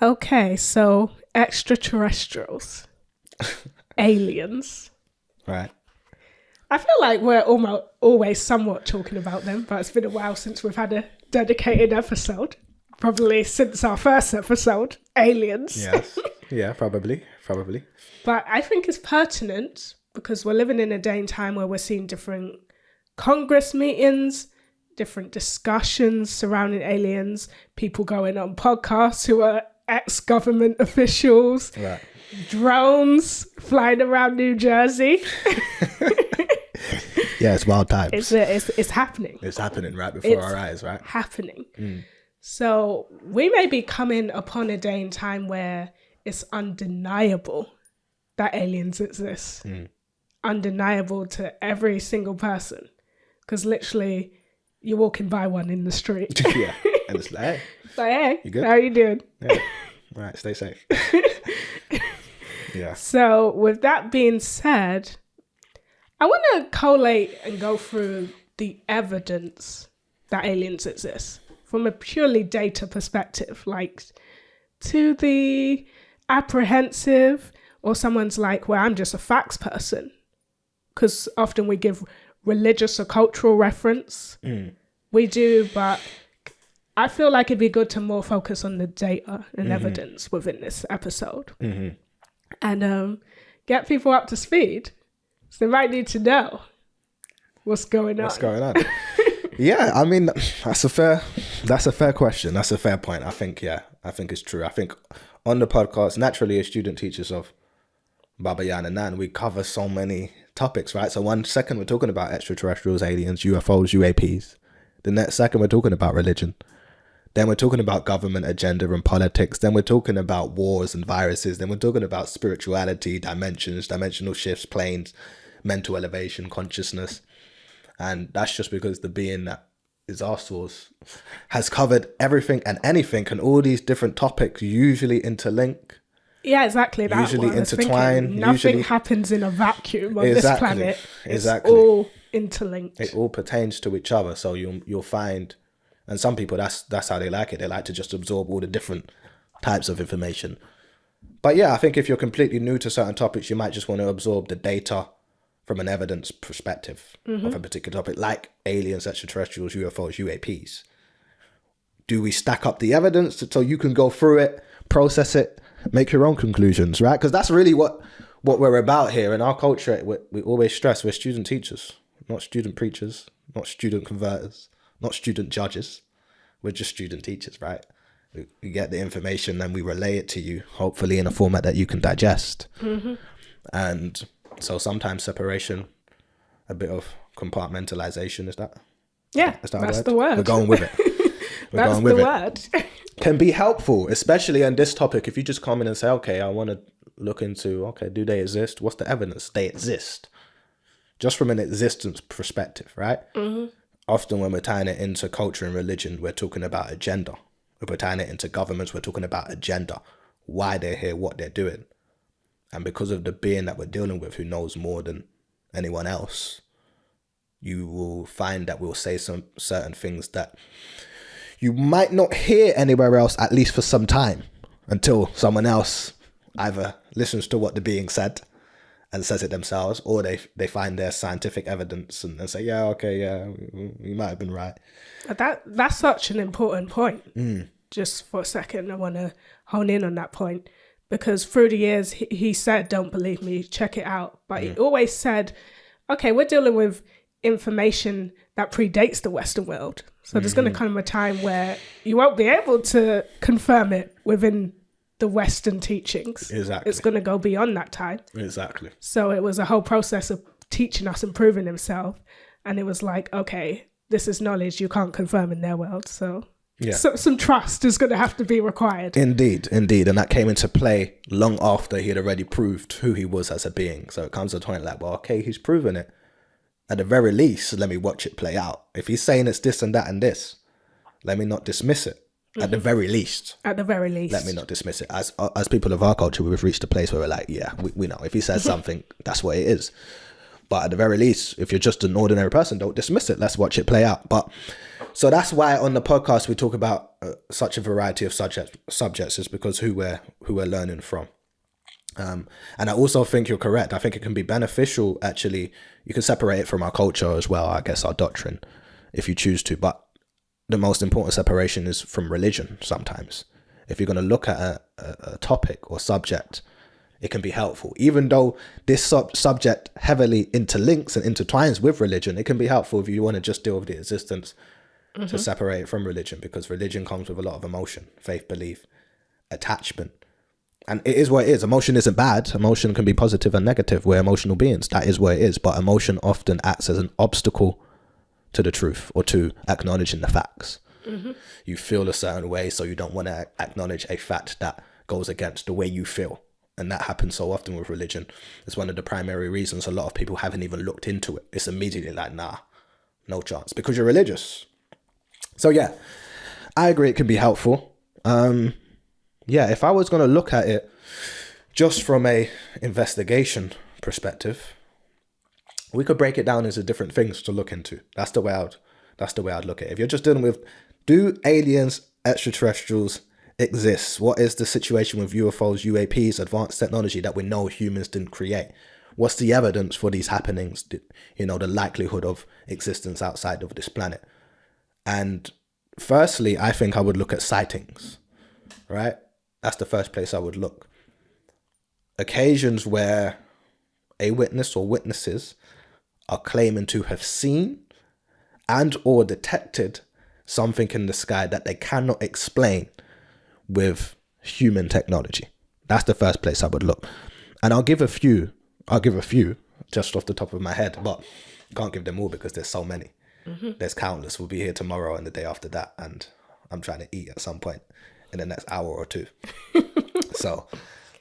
Okay, so extraterrestrials, aliens. Right. I feel like we're always somewhat talking about them, but it's been a while since we've had a dedicated episode. Probably since our first episode, aliens. Yes. Yeah, probably. But I think it's pertinent because we're living in a day and time where we're seeing different Congress meetings, different discussions surrounding aliens, people going on podcasts who are ex-government officials, Right. drones flying around New Jersey. Yeah, it's wild times. It's happening. It's happening right before our eyes, right? Happening. So we may be coming upon a day and time where it's undeniable that aliens exist. Undeniable to every single person. Because literally, you're walking by one in the street. Yeah. And it's like, hey, you good? how you doing? Yeah. Right, stay safe. Yeah. So with that being said, I want to collate and go through the evidence that aliens exist from a purely data perspective, like to the apprehensive or someone's like, well, I'm just a facts person. Because often we give religious or cultural reference. We do, but I feel like it'd be good to more focus on the data and evidence within this episode. And get people up to speed. So they might need to know what's going on. Yeah, I mean, that's a fair question. That's a fair point. I think it's true. I think on the podcast, naturally, as student teachers of Baba Yaanuwn, we cover so many topics, right? So 1 second we're talking about extraterrestrials, aliens, UFOs, UAPs. The next second we're talking about religion. Then we're talking about government agenda and politics. Then we're talking about wars and viruses. Then we're talking about spirituality, dimensions, dimensional shifts, planes, mental elevation, consciousness. And that's just because the being that is our source has covered everything and anything, and all these different topics usually interlink. Yeah, exactly. That's usually intertwine. Nothing happens in a vacuum on this planet. Exactly. It's all interlinked. It all pertains to each other. So you'll find, and some people that's how they like it. They like to just absorb all the different types of information. But yeah, I think if you're completely new to certain topics, you might just want to absorb the data from an evidence perspective of a particular topic, like aliens, extraterrestrials, UFOs, UAPs. Do we stack up the evidence so you can go through it, process it, make your own conclusions, right? Because that's really what we're about here. In our culture, we always stress we're student teachers, not student preachers, not student converters, not student judges. We're just student teachers, right? We get the information and we relay it to you, hopefully in a format that you can digest. And so sometimes separation, a bit of compartmentalization, is that? Yeah, is that that's the word. We're going with it. That's the word. Can be helpful, especially on this topic. If you just come in and say, okay, I want to look into, okay, do they exist? What's the evidence? They exist. Just from an existence perspective, right? Often when we're tying it into culture and religion, we're talking about agenda. If we're tying it into governments, we're talking about agenda, why they're here, what they're doing. And because of the being that we're dealing with, who knows more than anyone else, you will find that we'll say some certain things that you might not hear anywhere else, at least for some time, until someone else either listens to what the being said and says it themselves, or they find their scientific evidence and say, yeah, okay, yeah, we might have been right. That's such an important point. Just for a second, I want to hone in on that point, because through the years, he said, don't believe me, check it out. But he always said, okay, we're dealing with information that predates the Western world. So there's going to come a time where you won't be able to confirm it within the Western teachings. Exactly. It's going to go beyond that time. Exactly. So it was a whole process of teaching us and proving himself. And it was like, okay, this is knowledge you can't confirm in their world. So some trust is going to have to be required. Indeed. And that came into play long after he had already proved who he was as a being. So it comes to a point like, well, okay, he's proven it. At the very least, let me watch it play out. If he's saying it's this and that and this, let me not dismiss it. At the very least. At the very least. Let me not dismiss it. As people of our culture, we've reached a place where we're like, yeah, we know. If he says something, that's what it is. But at the very least, if you're just an ordinary person, don't dismiss it. Let's watch it play out. But So that's why on the podcast we talk about such a variety of subjects is because who we're learning from. And I also think you're correct. I think it can be beneficial, actually. You can separate it from our culture as well, I guess, our doctrine, if you choose to. But the most important separation is from religion sometimes. If you're going to look at a topic or subject, it can be helpful. Even though this subject heavily interlinks and intertwines with religion, it can be helpful if you want to just deal with the existence to separate it from religion, because religion comes with a lot of emotion, faith, belief, attachment. And it is what it is. Emotion isn't bad. Emotion can be positive and negative. We're emotional beings. That is what it is. But emotion often acts as an obstacle to the truth or to acknowledging the facts. You feel a certain way, so you don't want to acknowledge a fact that goes against the way you feel. And that happens so often with religion. It's one of the primary reasons a lot of people haven't even looked into it. It's immediately like, nah, no chance, because you're religious. So yeah, I agree it can be helpful. Yeah, if I was going to look at it just from a investigation perspective, we could break it down into different things to look into. That's the way I'd look at it. If you're just dealing with, do aliens, extraterrestrials exist? What is the situation with UFOs, UAPs, advanced technology that we know humans didn't create? What's the evidence for these happenings? The likelihood of existence outside of this planet. And firstly, I think I would look at sightings, right? That's the first place I would look. Occasions where a witness or witnesses are claiming to have seen and or detected something in the sky that they cannot explain with human technology. That's the first place I would look. And I'll give a few just off the top of my head, but can't give them all because there's so many. There's countless. We'll be here tomorrow and the day after that, and I'm trying to eat at some point in the next hour or two. So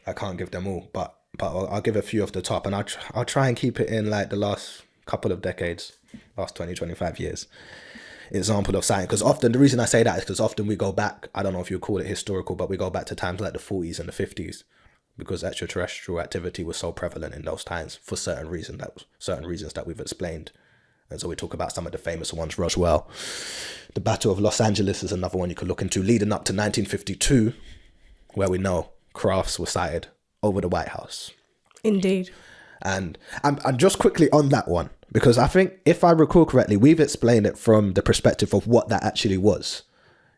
I can't give them all, but I'll give a few off the top, and I'll try and keep it in like the last couple of decades, last 20, 25 years. Example of sighting, because often the reason I say that is because often we go back, I don't know if you call it historical, but we go back to times like the 40s and the 50s, because extraterrestrial activity was so prevalent in those times for certain reasons that we've explained. And so we talk about some of the famous ones. Roswell, the Battle of Los Angeles is another one you could look into, leading up to 1952, where we know crafts were sighted over the White House. Indeed. And just quickly on that one, because I think if I recall correctly, we've explained it from the perspective of what that actually was,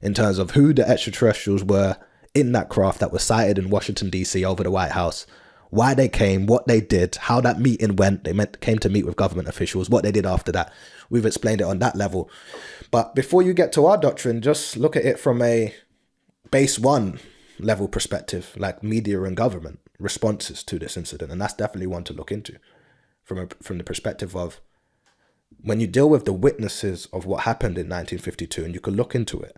in terms of who the extraterrestrials were in that craft that was sighted in Washington, D.C. over the White House, why they came, what they did, how that meeting went. They came to meet with government officials, what they did after that. We've explained it on that level. But before you get to our doctrine, just look at it from a base one level perspective, like media and government responses to this incident. And that's definitely one to look into from the perspective of when you deal with the witnesses of what happened in 1952, and you can look into it.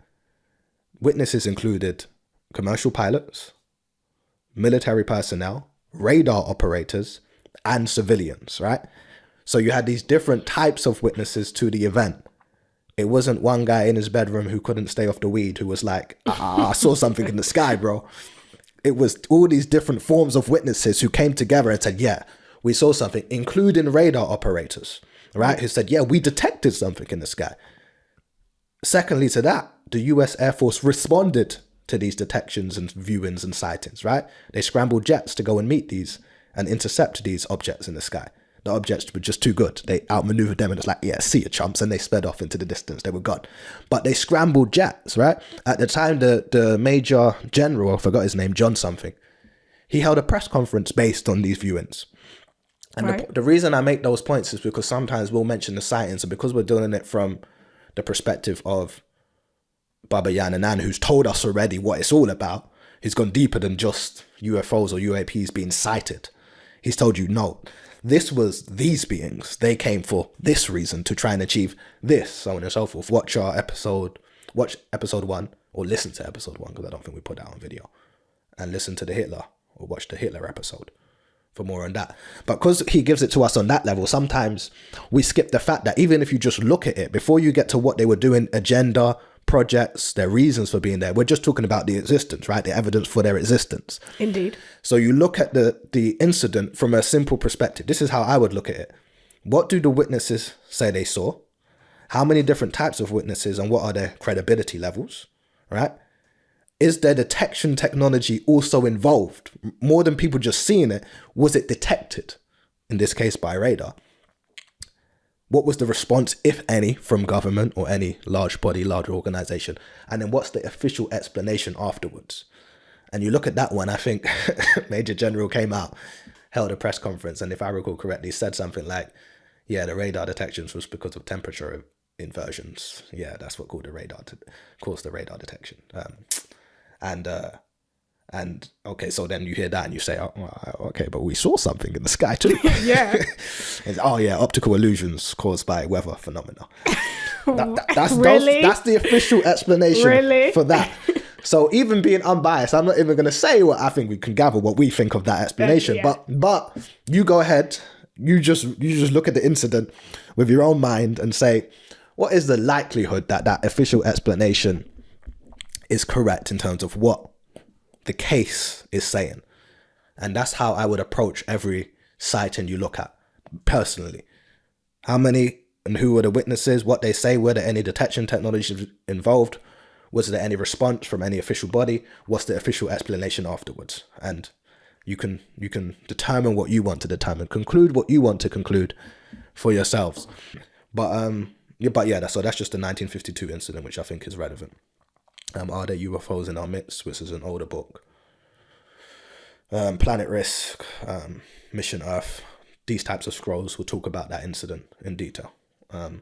Witnesses included commercial pilots, military personnel, radar operators, and civilians, right? So you had these different types of witnesses to the event. It wasn't one guy in his bedroom who couldn't stay off the weed who was like, I saw something in the sky, bro. It was all these different forms of witnesses who came together and said, yeah, we saw something, including radar operators, right? Who said, yeah, we detected something in the sky. Secondly to that, the US Air Force responded to these detections and viewings and sightings, right? They scrambled jets to go and meet these and intercept these objects in the sky. The objects were just too good. They outmaneuvered them and it's like, yeah, see you chumps. And they sped off into the distance. They were gone. But they scrambled jets, right? At the time, the Major General, I forgot his name, John something, he held a press conference based on these viewings. And right. The reason I make those points is because sometimes we'll mention the sightings, and because we're doing it from the perspective of Baba Yaanuwn, who's told us already what it's all about. He's gone deeper than just UFOs or UAPs being sighted. He's told you, no, this was these beings. They came for this reason, to try and achieve this, so on and so forth. Watch episode 1, or listen to episode 1, because I don't think we put that on video, and listen to the Hitler, or watch the Hitler episode for more on that. But because he gives it to us on that level, sometimes we skip the fact that even if you just look at it, before you get to what they were doing, agenda, projects, their reasons for being there, we're just talking about the existence, right? The evidence for their existence. Indeed. So you look at the incident from a simple perspective. This is how I would look at it. What do the witnesses say they saw? How many different types of witnesses and what are their credibility levels, right? Is their detection technology also involved? More than people just seeing it, was it detected? In this case, by radar. What was the response, if any, from government or any large body, large organization? And then what's the official explanation afterwards? And you look at that one, I think Major General came out, held a press conference, and if I recall correctly, said something like, yeah, the radar detections was because of temperature inversions. Yeah, that's what caused the radar detection. And okay, so then you hear that and you say, oh, okay, but we saw something in the sky too. Yeah. Optical illusions caused by weather phenomena. Really? That's the official explanation for that. So even being unbiased, I'm not even going to say what I think. We can gather what we think of that explanation. Yeah. But you go ahead. You just look at the incident with your own mind and say, what is the likelihood that that official explanation is correct in terms of what the case is saying? And that's how I would approach every sighting you look at personally. How many and who were the witnesses, what they say, were there any detection technologies involved? Was there any response from any official body? What's the official explanation afterwards? And you can determine what you want to determine, conclude what you want to conclude for yourselves. But so that's just the 1952 incident, which I think is relevant. Are there UFOs in our midst? Which is an older book. Planet Rizq, Mission Earth, these types of scrolls will talk about that incident in detail. But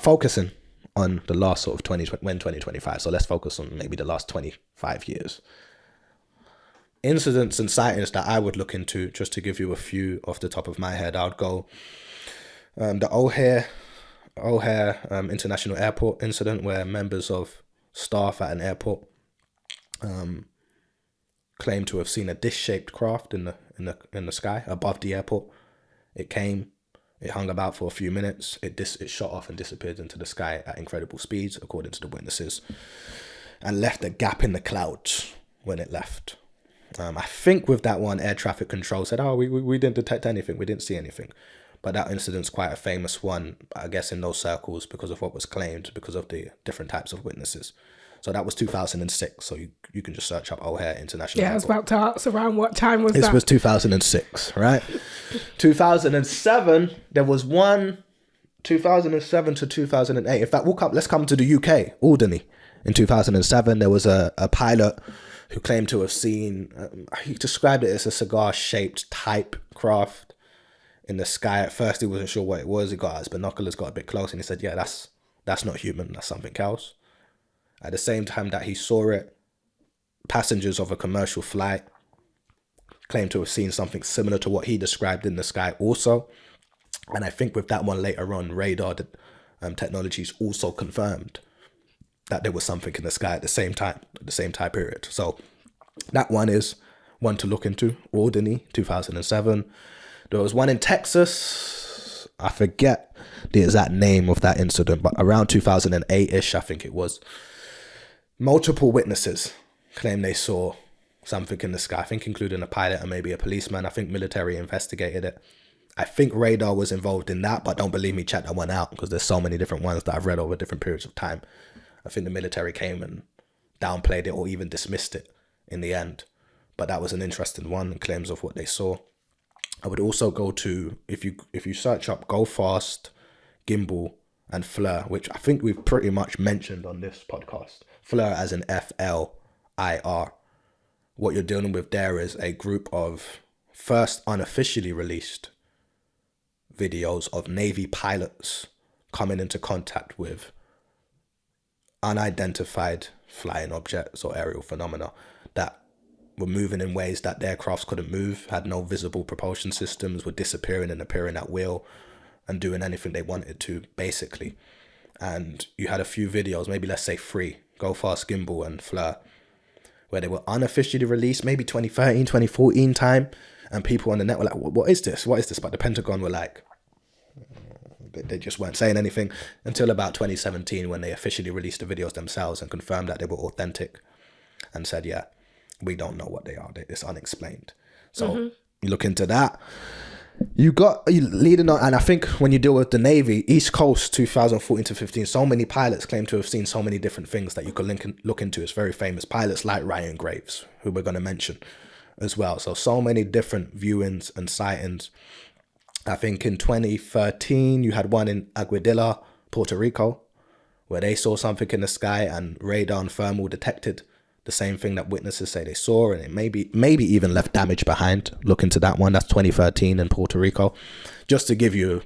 focusing on the last sort of 2025. So let's focus on maybe the last 25 years. Incidents and sightings that I would look into, just to give you a few off the top of my head, I would go the O'Hare International Airport incident, where members of staff at an airport claim to have seen a dish-shaped craft in the sky above the airport. It hung about for a few minutes. It shot off and disappeared into the sky at incredible speeds, according to the witnesses, and left a gap in the clouds when it left. I think with that one, air traffic control said, we didn't detect anything. We didn't see anything. But that incident's quite a famous one, I guess, in those circles because of what was claimed, because of the different types of witnesses. So that was 2006. So you can just search up O'Hare International Airport. I was about to ask around what time was that? This was 2006, right? 2007, there was one, 2007 to 2008. In fact, let's come to the UK, Alderney. In 2007, there was a pilot who claimed to have seen, he described it as a cigar-shaped type craft in the sky. At first, he wasn't sure what it was. He got his binoculars, got a bit close, and he said, yeah, that's not human. That's something else. At the same time that he saw it, passengers of a commercial flight claimed to have seen something similar to what he described in the sky also. And I think with that one later on, radar technologies also confirmed that there was something in the sky at the same time period. So that one is one to look into. Alderney, 2007. There was one in Texas. I forget the exact name of that incident, but around 2008-ish, I think it was. Multiple witnesses claim they saw something in the sky, I think including a pilot and maybe a policeman. I think military investigated it. I think radar was involved in that, but don't believe me, check that one out, because there's so many different ones that I've read over different periods of time. I think the military came and downplayed it or even dismissed it in the end. But that was an interesting one, claims of what they saw. I would also go to, if you search up Go Fast, Gimbal, and FLIR, which I think we've pretty much mentioned on this podcast. FLIR as in FLIR. What you're dealing with there is a group of first unofficially released videos of Navy pilots coming into contact with unidentified flying objects or aerial phenomena that were moving in ways that the aircrafts couldn't move, had no visible propulsion systems, were disappearing and appearing at will and doing anything they wanted to, basically. And you had a few videos, maybe let's say 3, Go Fast, Gimbal, and FLIR, where they were unofficially released, maybe 2013, 2014 time, and people on the net were like, what is this? What is this? But the Pentagon were like, they just weren't saying anything until about 2017 when they officially released the videos themselves and confirmed that they were authentic and said, yeah, we don't know what they are. It's unexplained. So you look into that. leading on, and I think when you deal with the Navy, East Coast 2014 to 15, so many pilots claim to have seen so many different things that you could look into. It's very famous pilots like Ryan Graves, who we're going to mention as well. So many different viewings and sightings. I think in 2013, you had one in Aguadilla, Puerto Rico, where they saw something in the sky and radar and thermal detected the same thing that witnesses say they saw, and it maybe even left damage behind. Look into that one. That's 2013 in Puerto Rico. Just to give you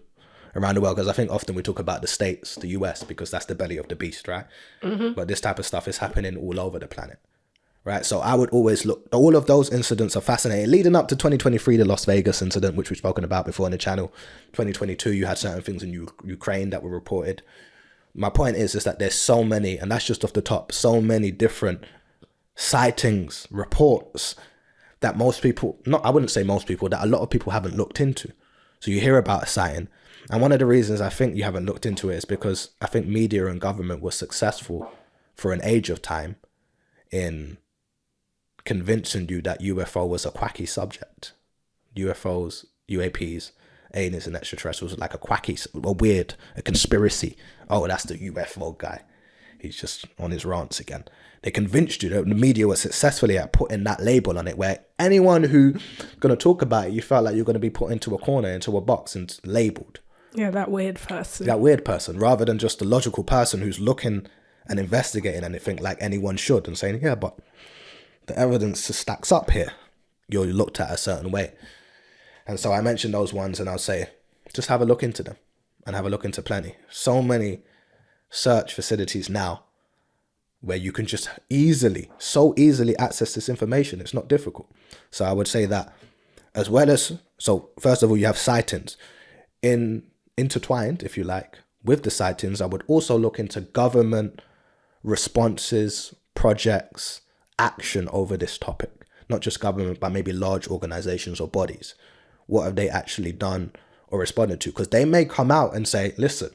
around the world, because I think often we talk about the States, the US, because that's the belly of the beast, right? Mm-hmm. But this type of stuff is happening all over the planet, right? So I would always look, all of those incidents are fascinating. Leading up to 2023, the Las Vegas incident, which we've spoken about before on the channel. 2022, you had certain things in Ukraine that were reported. My point is that there's so many, and that's just off the top, so many different sightings, reports that most people, I wouldn't say most people, that a lot of people haven't looked into. So you hear about a sighting, and one of the reasons I think you haven't looked into it is because I think media and government were successful for an age of time in convincing you that UFO was a quacky subject. UFOs, UAPs, aliens and extraterrestrials like a conspiracy. Oh, that's the UFO guy. He's just on his rants again. They convinced you that the media was successfully at putting that label on it, where anyone who's going to talk about it, you felt like you're going to be put into a corner, into a box and labeled. Yeah, that weird person. That weird person, rather than just the logical person who's looking and investigating anything like anyone should and saying, yeah, but the evidence stacks up here. You're looked at a certain way. And so I mentioned those ones, and I'll say, just have a look into them and have a look into plenty. So many search facilities now where you can just so easily access this information. It's not difficult. So I would say that as well as, so first of all, you have sightings intertwined, if you like, with the sightings. I would also look into government responses, projects, action over this topic, not just government, but maybe large organizations or bodies. What have they actually done or responded to? Because they may come out and say, listen,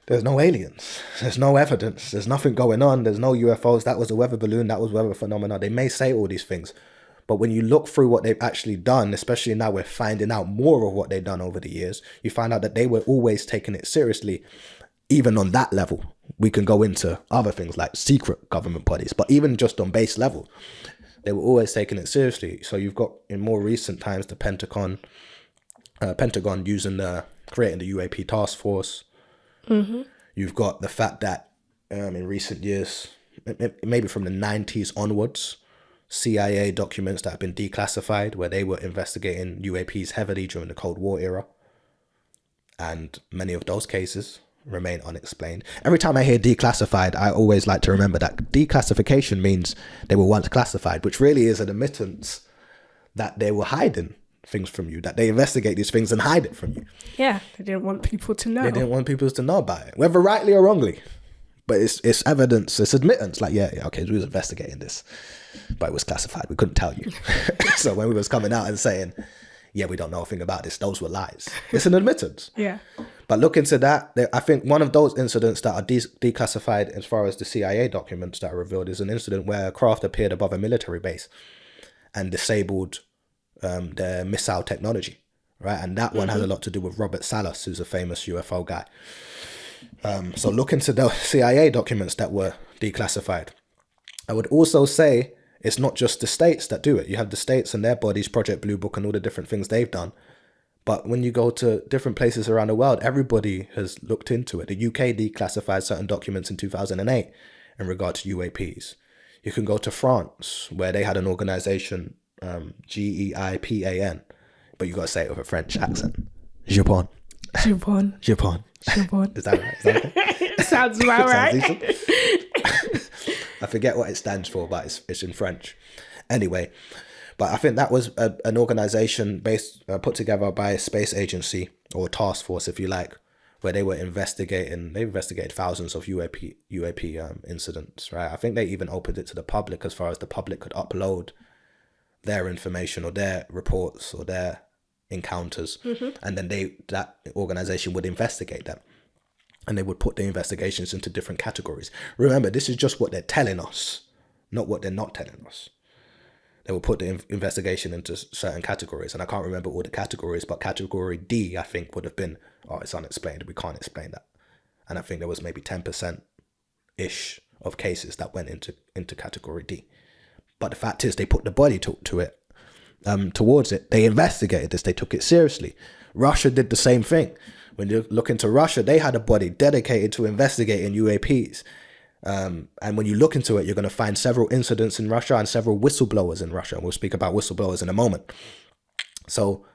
there's no aliens, there's no evidence, there's nothing going on, there's no UFOs, that was a weather balloon, that was weather phenomena. They may say all these things, but when you look through what they've actually done, especially now we're finding out more of what they've done over the years, you find out that they were always taking it seriously. Even on that level, we can go into other things like secret government bodies, but even just on base level, they were always taking it seriously. So you've got in more recent times the Pentagon creating the UAP task force. Mm-hmm. You've got the fact that in recent years, maybe from the 90s onwards, CIA documents that have been declassified where they were investigating UAPs heavily during the Cold War era. And many of those cases remain unexplained. Every time I hear declassified, I always like to remember that declassification means they were once classified, which really is an admittance that they were hiding things from you, that they investigate these things and hide it from you. Yeah, they didn't want people to know. They didn't want people to know about it, whether rightly or wrongly. But it's evidence, it's admittance. Like, yeah, okay, we was investigating this, but it was classified. We couldn't tell you. So when we was coming out and saying, yeah, we don't know a thing about this, those were lies. It's an admittance. Yeah. But look into that. I think one of those incidents that are declassified as far as the CIA documents that are revealed is an incident where a craft appeared above a military base and disabled their missile technology, right? And that one has a lot to do with Robert Salas, who's a famous UFO guy. So look into the CIA documents that were declassified. I would also say it's not just the states that do it. You have the states and their bodies, Project Blue Book and all the different things they've done. But when you go to different places around the world, everybody has looked into it. The UK declassified certain documents in 2008 in regard to UAPs. You can go to France, where they had an organization, GEIPAN, but you got to say it with a French accent. Japon. Japon. Japon. Japon. Is that right? Is that okay? Sounds about right. I forget what it stands for, but it's in French. Anyway, but I think that was an organization put together by a space agency or task force, if you like, where they were investigating. They investigated thousands of UAP incidents, right? I think they even opened it to the public as far as the public could upload their information or their reports or their encounters, and then that organization would investigate them, and they would put the investigations into different categories. Remember, this is just what they're telling us, not what they're not telling us. they will put the investigation into certain categories, and I can't remember all the categories, but category D, I think, would have been, oh, it's unexplained, we can't explain that. And I think there was maybe 10% ish of cases that went into category D. But the fact is, they put the body to it, towards it. They investigated this. They took it seriously. Russia did the same thing. When you look into Russia, they had a body dedicated to investigating UAPs. And when you look into it, you're going to find several incidents in Russia and several whistleblowers in Russia. And we'll speak about whistleblowers in a moment. So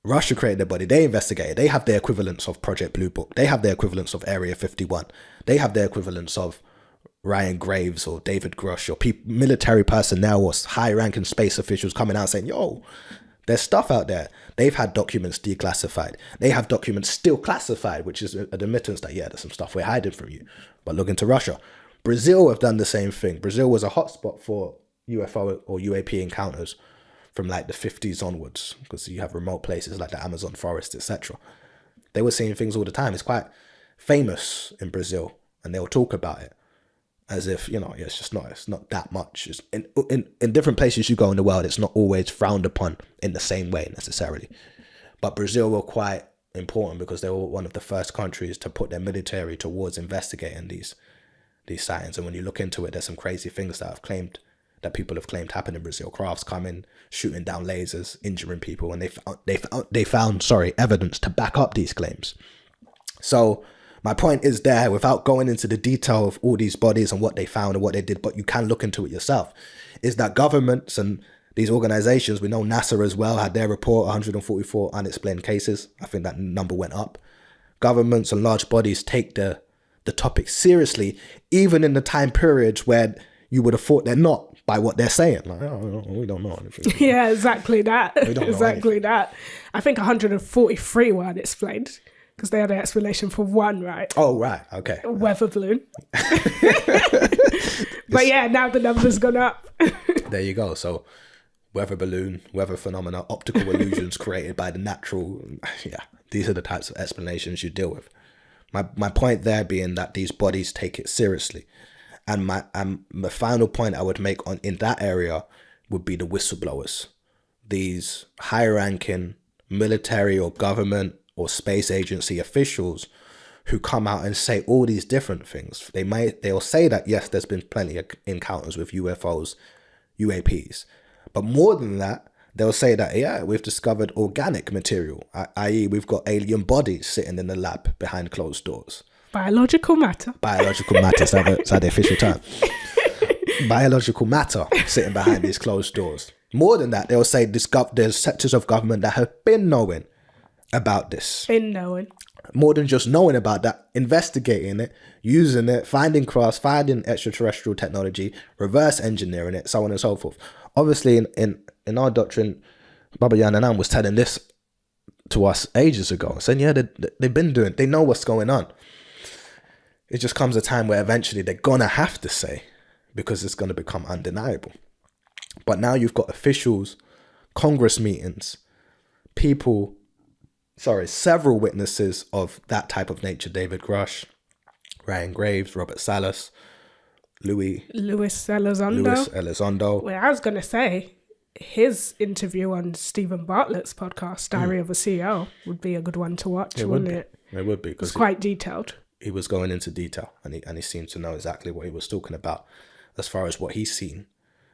Russia created a body. They investigated. They have their equivalents of Project Blue Book. They have their equivalents of Area 51. They have their equivalents of Ryan Graves or David Grush or military personnel or high-ranking space officials coming out saying, yo, there's stuff out there. They've had documents declassified. They have documents still classified, which is an admittance that, yeah, there's some stuff we're hiding from you. But look into Russia. Brazil have done the same thing. Brazil was a hotspot for UFO or UAP encounters from like the 50s onwards, because you have remote places like the Amazon forest, etc. They were seeing things all the time. It's quite famous in Brazil, and they'll talk about it as if, you know, yeah, it's not that much. It's in different places you go in the world, it's not always frowned upon in the same way necessarily. But Brazil were quite important because they were one of the first countries to put their military towards investigating these sightings. And when you look into it, there's some crazy things that people have claimed happened in Brazil. Crafts coming, shooting down lasers, injuring people, and they found evidence to back up these claims. So my point is there, without going into the detail of all these bodies and what they found and what they did, but you can look into it yourself, is that governments and these organizations, we know NASA as well had their report, 144 unexplained cases. I think that number went up. Governments and large bodies take the topic seriously, even in the time periods where you would have thought they're not, by what they're saying. Like, oh, we don't know anything. Yeah, exactly that. Exactly that. I think 143 were unexplained, because they had an explanation for one, right? Oh, right. Okay. Weather balloon. But yeah, now the number's gone up. There you go. So weather balloon, weather phenomena, optical illusions created by the natural. Yeah, these are the types of explanations you deal with. My point there being that these bodies take it seriously. And my final point I would make in that area would be the whistleblowers. These high-ranking military or government or space agency officials who come out and say all these different things. They'll say that, yes, there's been plenty of encounters with UFOs, UAPs. But more than that, they'll say that, yeah, we've discovered organic material, i.e. we've got alien bodies sitting in the lab behind closed doors. Biological matter, is that the official term? Biological matter sitting behind these closed doors. More than that, they'll say there's sectors of government that have been knowing about this. More than just knowing about that, investigating it, using it, finding crafts, finding extraterrestrial technology, reverse engineering it, so on and so forth. Obviously, in our doctrine, Baba Yaanuwn was telling this to us ages ago, saying, yeah, they've been doing it. They know what's going on. It just comes a time where eventually they're going to have to say, because it's going to become undeniable. But now you've got officials, Congress meetings, several witnesses of that type of nature. David Grush, Ryan Graves, Robert Salas, Luis Elizondo. Well, I was going to say, his interview on Stephen Bartlett's podcast, Diary of a CEO, would be a good one to watch, wouldn't it? It would be. Because it's quite detailed. He was going into detail, and he seemed to know exactly what he was talking about as far as what he's seen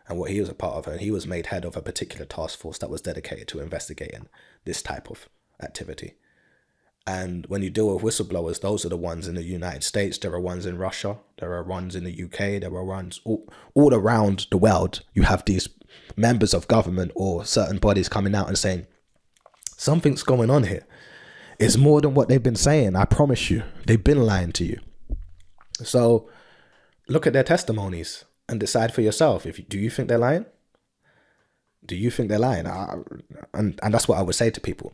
and what he was a part of. And he was made head of a particular task force that was dedicated to investigating this type of activity. And when you deal with whistleblowers, those are the ones in the United States. There are ones in Russia. There are ones in the UK. There are ones all around the world. You have these members of government or certain bodies coming out and saying, something's going on here. It's more than what they've been saying. I promise you, they've been lying to you. So look at their testimonies and decide for yourself. Do you think they're lying? Do you think they're lying? And that's what I would say to people.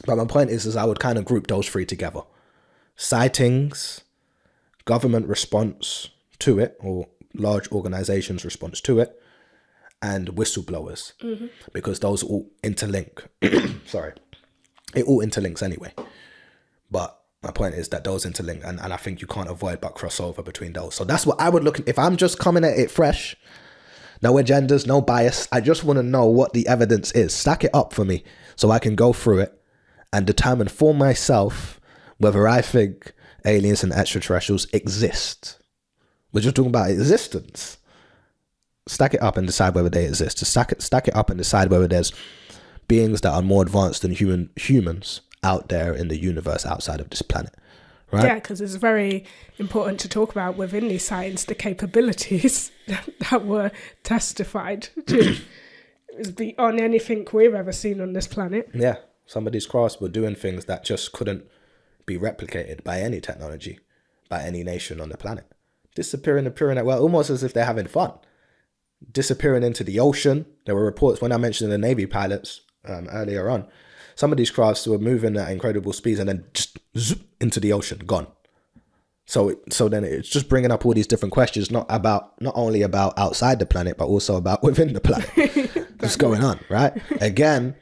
But my point is I would kind of group those three together. Sightings, government response to it, or large organizations' response to it, and whistleblowers. Mm-hmm. Because those all interlink. Sorry. It all interlinks anyway. But my point is that those interlink, and I think you can't avoid but crossover between those. So that's what I would look at. If I'm just coming at it fresh, No agendas, no bias. I just want to know what the evidence is. Stack it up for me so I can go through it and determine for myself whether I think aliens and extraterrestrials exist. We're just talking about existence. Stack it up and decide whether they exist. Stack it up and decide whether there's beings that are more advanced than humans out there in the universe outside of this planet. Right? Yeah, because it's very important to talk about within these sightings the capabilities that were testified to is beyond anything we've ever seen on this planet. Yeah, some of these crafts were doing things that just couldn't be replicated by any technology, by any nation on the planet. Disappearing, appearing at, well, almost as if they're having fun. Disappearing into the ocean. There were reports when I mentioned the Navy pilots earlier on. Some of these crafts were moving at incredible speeds and then just zoop into the ocean, gone. So then it's just bringing up all these different questions, not only about outside the planet, but also about within the planet. What's going on, right? Again,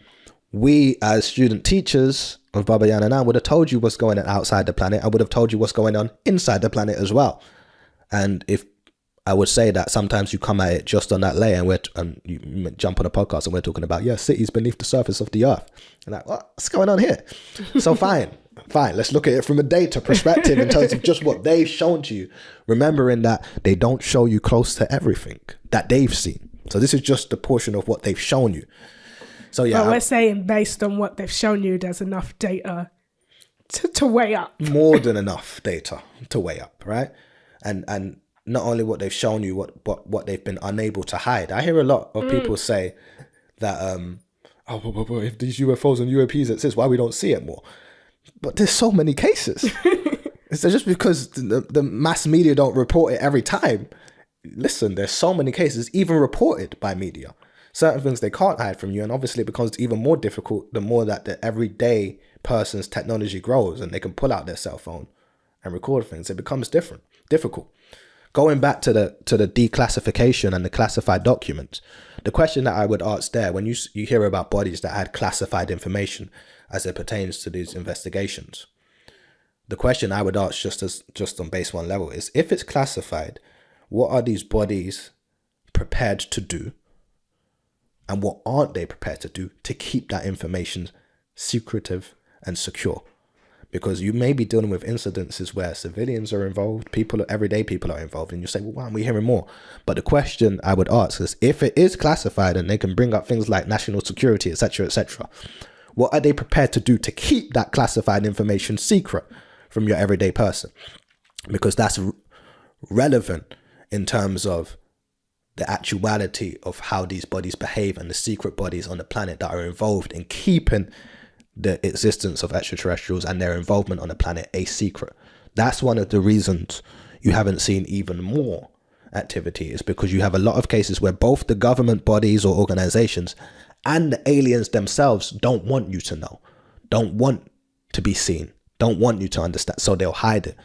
we as student teachers of Baba Yaanuwn would have told you what's going on outside the planet. I would have told you what's going on inside the planet as well. And if I would say that sometimes you come at it just on that layer and you jump on a podcast and we're talking about, cities beneath the surface of the earth. And like, what's going on here? So fine. Let's look at it from a data perspective in terms of just what they've shown to you. Remembering that they don't show you close to everything that they've seen. So this is just a portion of what they've shown you. So yeah. Well, we're saying based on what they've shown you, there's enough data to weigh up. More than enough data to weigh up, right? And not only what they've shown you, what they've been unable to hide. I hear a lot of people say that, if these UFOs and UAPs exist, why we don't see it more? But there's so many cases. It's just because the mass media don't report it every time. Listen, there's so many cases, even reported by media. Certain things they can't hide from you, and obviously it becomes even more difficult the more that the everyday person's technology grows and they can pull out their cell phone and record things. It becomes difficult. Going back to the declassification and the classified documents, the question that I would ask there, when you hear about bodies that had classified information as it pertains to these investigations, the question I would ask just on base one level is, if it's classified, what are these bodies prepared to do? And what aren't they prepared to do to keep that information secretive and secure? Because you may be dealing with incidences where civilians are involved, everyday people are involved, and you say, well, why aren't we hearing more? But the question I would ask is, if it is classified and they can bring up things like national security, etc., what are they prepared to do to keep that classified information secret from your everyday person? Because that's relevant in terms of the actuality of how these bodies behave and the secret bodies on the planet that are involved in keeping the existence of extraterrestrials and their involvement on the planet a secret. That's one of the reasons you haven't seen even more activity, is because you have a lot of cases where both the government bodies or organizations and the aliens themselves don't want you to know, don't want to be seen, don't want you to understand, so they'll hide it.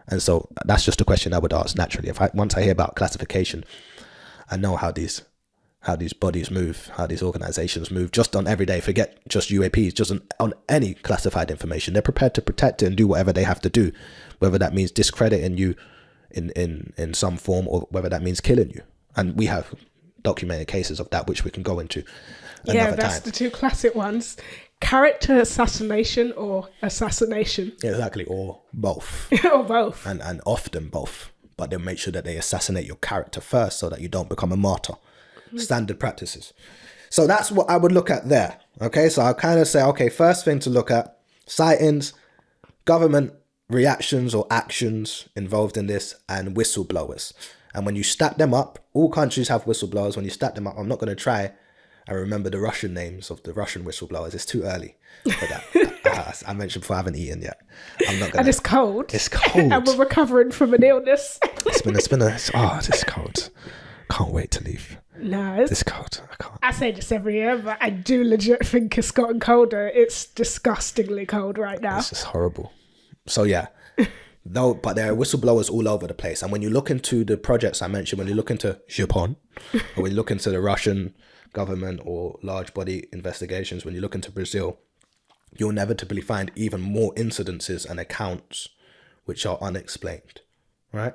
And so that's just a question I would ask naturally. Once I hear about classification, I know how these bodies move, how these organizations move, just on everyday, forget just UAPs, just on any classified information. They're prepared to protect it and do whatever they have to do, whether that means discrediting you in some form or whether that means killing you. And we have documented cases of that, which we can go into another that's time. the two classic ones: character assassination or assassination. Exactly, or both. Or both. And often both. But they'll make sure that they assassinate your character first so that you don't become a martyr. Standard practices. So that's what I would look at there. Okay, so I'll kind of say, okay, first thing to look at, sightings, government reactions or actions involved in this, and whistleblowers. And when you stack them up, all countries have whistleblowers. When you stack them up, I'm not going to try and remember the Russian names of the Russian whistleblowers. It's too early for that. I mentioned before, I haven't eaten yet. I'm not gonna. And it's cold. It's cold. And we're recovering from an illness. It's cold. Can't wait to leave. No, it's cold. I can't. I say this every year, but I do legit think it's gotten colder. It's disgustingly cold right now. It's just horrible. So yeah, but there are whistleblowers all over the place. And when you look into the projects I mentioned, when you look into Japan, or when you look into the Russian government or large body investigations, when you look into Brazil, you'll inevitably find even more incidences and accounts which are unexplained, right?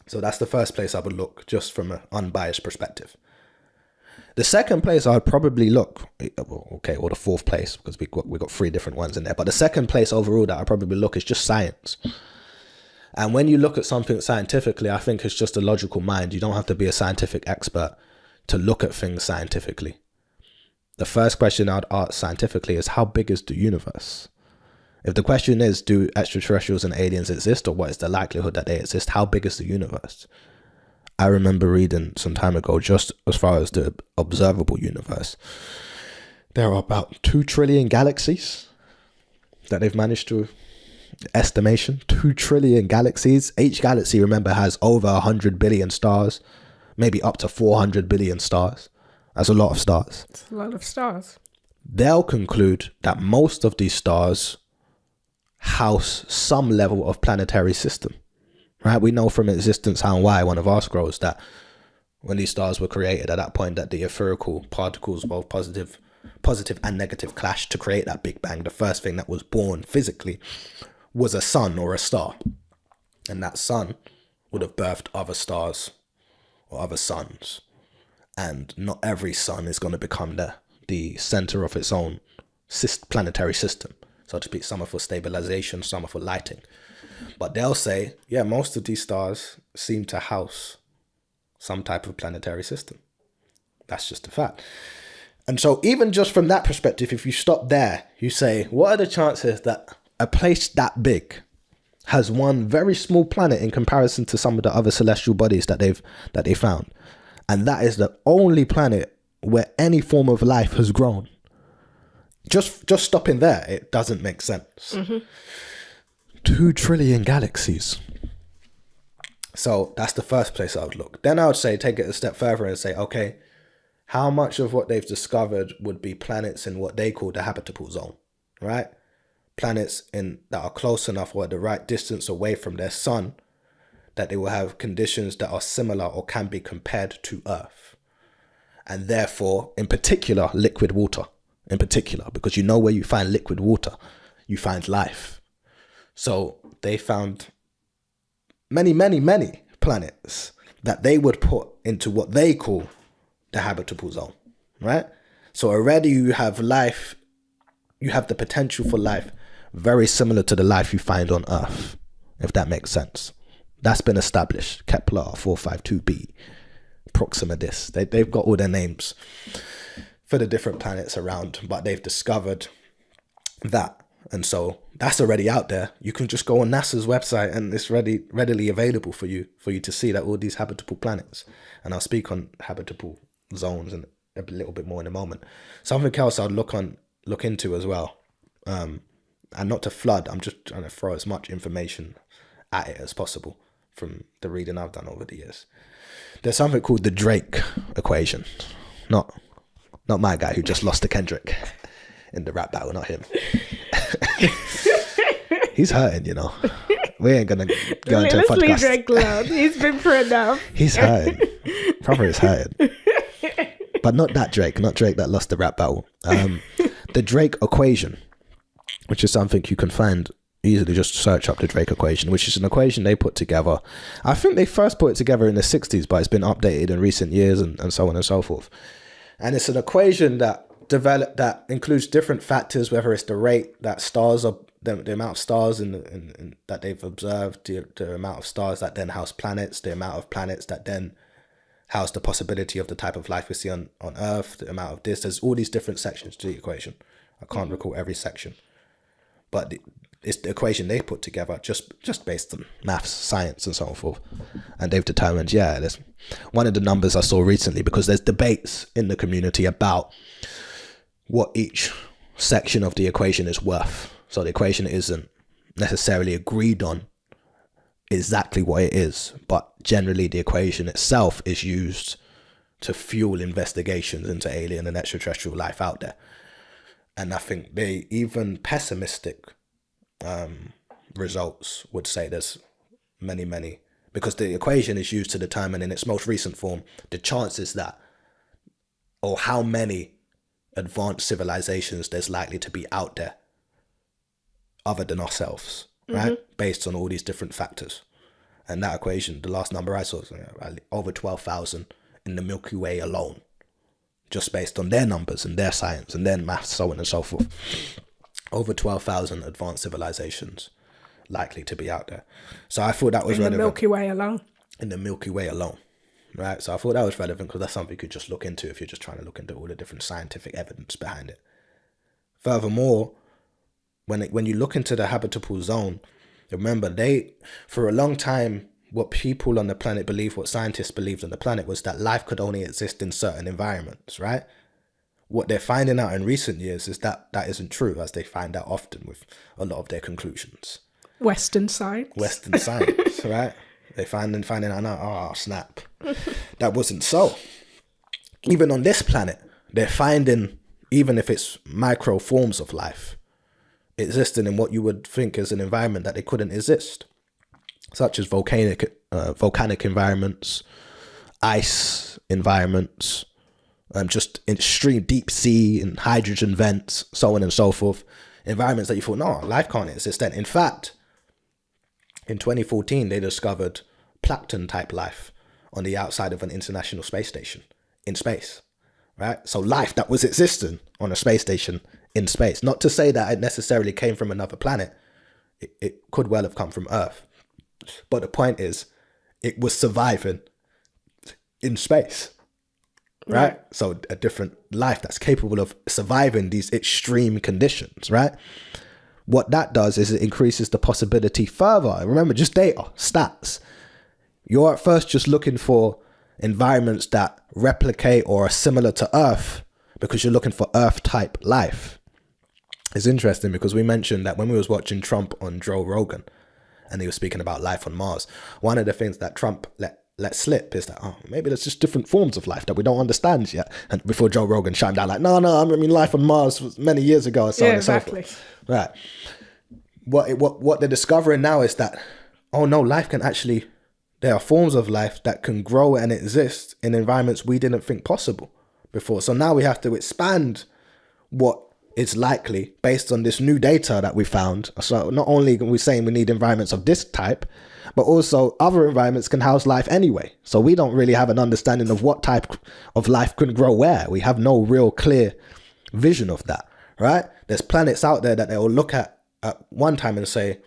So that's the first place I would look, just from an unbiased perspective. The second place I'd probably look, okay, or the fourth place, because we got three different ones in there. But the second place overall that I'd probably look is just science. And when you look at something scientifically, I think it's just a logical mind. You don't have to be a scientific expert to look at things scientifically. The first question I'd ask scientifically is, how big is the universe? If the question is, do extraterrestrials and aliens exist, or what is the likelihood that they exist, how big is the universe? I remember reading some time ago, just as far as the observable universe, there are about 2 trillion galaxies that they've managed to estimation. 2 trillion galaxies. Each galaxy, remember, has over 100 billion stars, maybe up to 400 billion stars. That's a lot of stars. It's a lot of stars. They'll conclude that most of these stars house some level of planetary system. Right? We know from Existence How and Why, one of our scrolls, that when these stars were created, at that point that the etherical particles, both positive and negative, clashed to create that Big Bang. The first thing that was born physically was a sun or a star. And that sun would have birthed other stars or other suns. And not every sun is going to become the center of its own planetary system, so to speak. Some are for stabilization, some are for lighting. But they'll say, yeah, most of these stars seem to house some type of planetary system. That's just a fact. And so even just from that perspective, if you stop there, you say, what are the chances that a place that big has one very small planet in comparison to some of the other celestial bodies that they found? And that is the only planet where any form of life has grown. Just stopping there, it doesn't make sense. Mm-hmm. 2 trillion galaxies. So that's the first place I would look. Then I would say, take it a step further and say, okay, how much of what they've discovered would be planets in what they call the habitable zone, right? Planets that are close enough or at the right distance away from their sun that they will have conditions that are similar or can be compared to Earth. And therefore, in particular, liquid water. In particular, because where you find liquid water, you find life. So they found many, many, many planets that they would put into what they call the habitable zone, right? So already you have life, you have the potential for life very similar to the life you find on Earth, if that makes sense. That's been established. Kepler 452b, Proxima this. They've got all their names for the different planets around, but they've discovered that. And so that's already out there. You can just go on NASA's website and it's readily available for you to see that all these habitable planets. And I'll speak on habitable zones and a little bit more in a moment. Something else I'd look into as well. And not to flood, I'm just trying to throw as much information at it as possible from the reading I've done over the years. There's something called the Drake equation. Not my guy who just lost to Kendrick in the rap battle, not him. He's hurting, We ain't gonna go into a podcast. Drake alone. He's been through enough. He's hurting. Probably is hurting. But not Drake that lost the rap battle. The Drake equation, which is something you can find easily, just search up the Drake equation, which is an equation they put together. I think they first put it together in the 60s, but it's been updated in recent years and so on and so forth. And it's an equation that includes different factors, whether it's the rate that stars are, the amount of stars in that they've observed, the amount of stars that then house planets, the amount of planets that then house the possibility of the type of life we see on Earth, the amount of this. There's all these different sections to the equation. I can't recall every section, but it's the equation they put together just based on maths, science, and so forth. And they've determined, there's one of the numbers I saw recently, because there's debates in the community about what each section of the equation is worth. So the equation isn't necessarily agreed on exactly what it is, but generally the equation itself is used to fuel investigations into alien and extraterrestrial life out there. And I think they even pessimistic results would say there's many, because the equation is used to determine in its most recent form the chances that, or how many advanced civilizations there's likely to be out there other than ourselves, right? Based on all these different factors. And that equation, the last number I saw was over 12,000 in the Milky Way alone. just based on their numbers and their science and their maths, so on and so forth. Over 12,000 advanced civilizations likely to be out there. So I thought that was relevant. In the Milky Way alone. In the Milky Way alone, right? So I thought that was relevant because that's something you could just look into if you're just trying to look into all the different scientific evidence behind it. Furthermore, when you look into the habitable zone, remember for a long time, what people on the planet believed, what scientists believed on the planet, was that life could only exist in certain environments, right? What they're finding out in recent years is that that isn't true, as they find out often with a lot of their conclusions. Western science, right? They finding out now, oh snap, that wasn't so. Even on this planet, they're finding, even if it's micro forms of life, existing in what you would think is an environment that they couldn't exist, such as volcanic environments, ice environments, just extreme deep sea and hydrogen vents, so on and so forth. Environments that you thought, no, life can't exist then. In fact, in 2014, they discovered plankton-type life on the outside of an international space station in space, right? So life that was existing on a space station in space. Not to say that it necessarily came from another planet. It could well have come from Earth. But the point is, it was surviving in space, right? So a different life that's capable of surviving these extreme conditions, right? What that does is it increases the possibility further. Remember, just data, stats. You're at first just looking for environments that replicate or are similar to Earth because you're looking for Earth-type life. It's interesting because we mentioned that when we was watching Trump on Joe Rogan and he was speaking about life on Mars, one of the things that Trump let slip is that, oh, maybe there's just different forms of life that we don't understand yet. And before Joe Rogan chimed down like, no, I mean, life on Mars was many years ago. And so on and so forth. Right. What they're discovering now is that, oh no, life can actually, there are forms of life that can grow and exist in environments we didn't think possible before. So now we have to expand what is likely based on this new data that we found. So not only are we saying we need environments of this type, but also other environments can house life anyway. So we don't really have an understanding of what type of life can grow where. We have no real clear vision of that, right? There's planets out there that they will look at one time and say,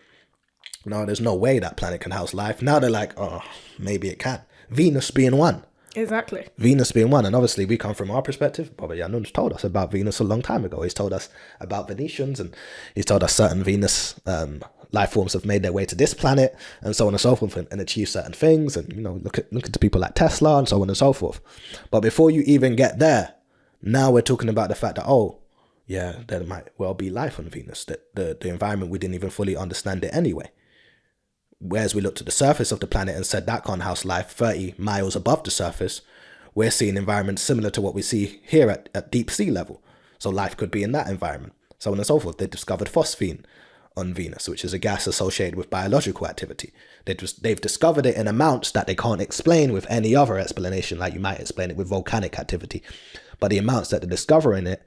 no, there's no way that planet can house life. Now they're like, oh, maybe it can. Venus being one. Exactly. Venus being one. And obviously we come from our perspective. Baba Yaanuwn's told us about Venus a long time ago. He's told us about Venetians, and he's told us certain Venus life forms have made their way to this planet and so on and so forth and achieve certain things. And, you know, look at people like Tesla and so on and so forth. But before you even get there, now we're talking about the fact that, oh, yeah, there might well be life on Venus. That the environment, we didn't even fully understand it anyway. Whereas we looked at the surface of the planet and said that can't house life 30 miles above the surface, we're seeing environments similar to what we see here at deep sea level. So life could be in that environment, so on and so forth. They discovered phosphine on Venus, which is a gas associated with biological activity. They've discovered it in amounts that they can't explain with any other explanation, like you might explain it with volcanic activity. But the amounts that they're discovering it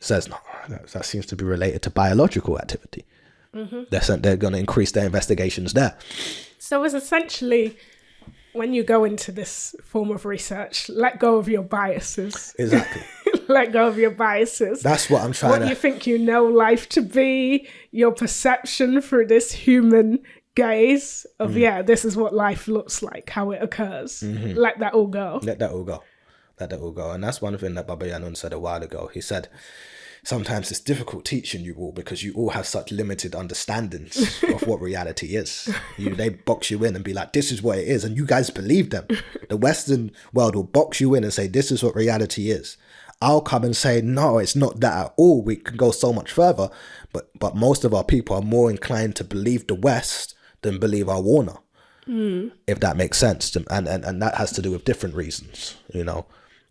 says, no, that seems to be related to biological activity. Mm-hmm. They're going to increase their investigations there. So it's essentially, when you go into this form of research, let go of your biases. Exactly. Let go of your biases. That's what I'm trying What you think you know life to be, your perception through this human gaze of, this is what life looks like, how it occurs. Mm-hmm. Let that all go. Let that all go. And that's one thing that Baba Yaanuwn said a while ago. He said, sometimes it's difficult teaching you all because you all have such limited understandings of what reality is. They box you in and be like, this is what it is. And you guys believe them. The Western world will box you in and say, this is what reality is. I'll come and say, no, it's not that at all. We can go so much further. But most of our people are more inclined to believe the West than believe our Warner. If that makes sense. And that has to do with different reasons, you know.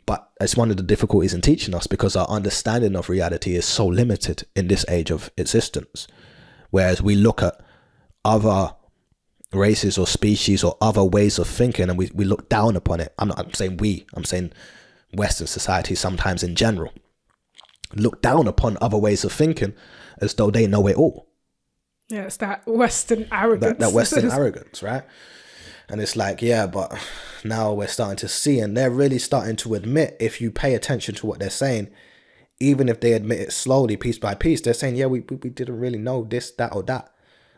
But it's one of the difficulties in teaching us because our understanding of reality is so limited in this age of existence. Whereas we look at other races or species or other ways of thinking and we look down upon it. I'm saying Western society sometimes in general look down upon other ways of thinking as though they know it all. Yeah, it's that Western arrogance. That Western arrogance, right? And it's like, yeah, but now we're starting to see, and they're really starting to admit, if you pay attention to what they're saying, even if they admit it slowly, piece by piece, they're saying, yeah, we didn't really know this, that, or that.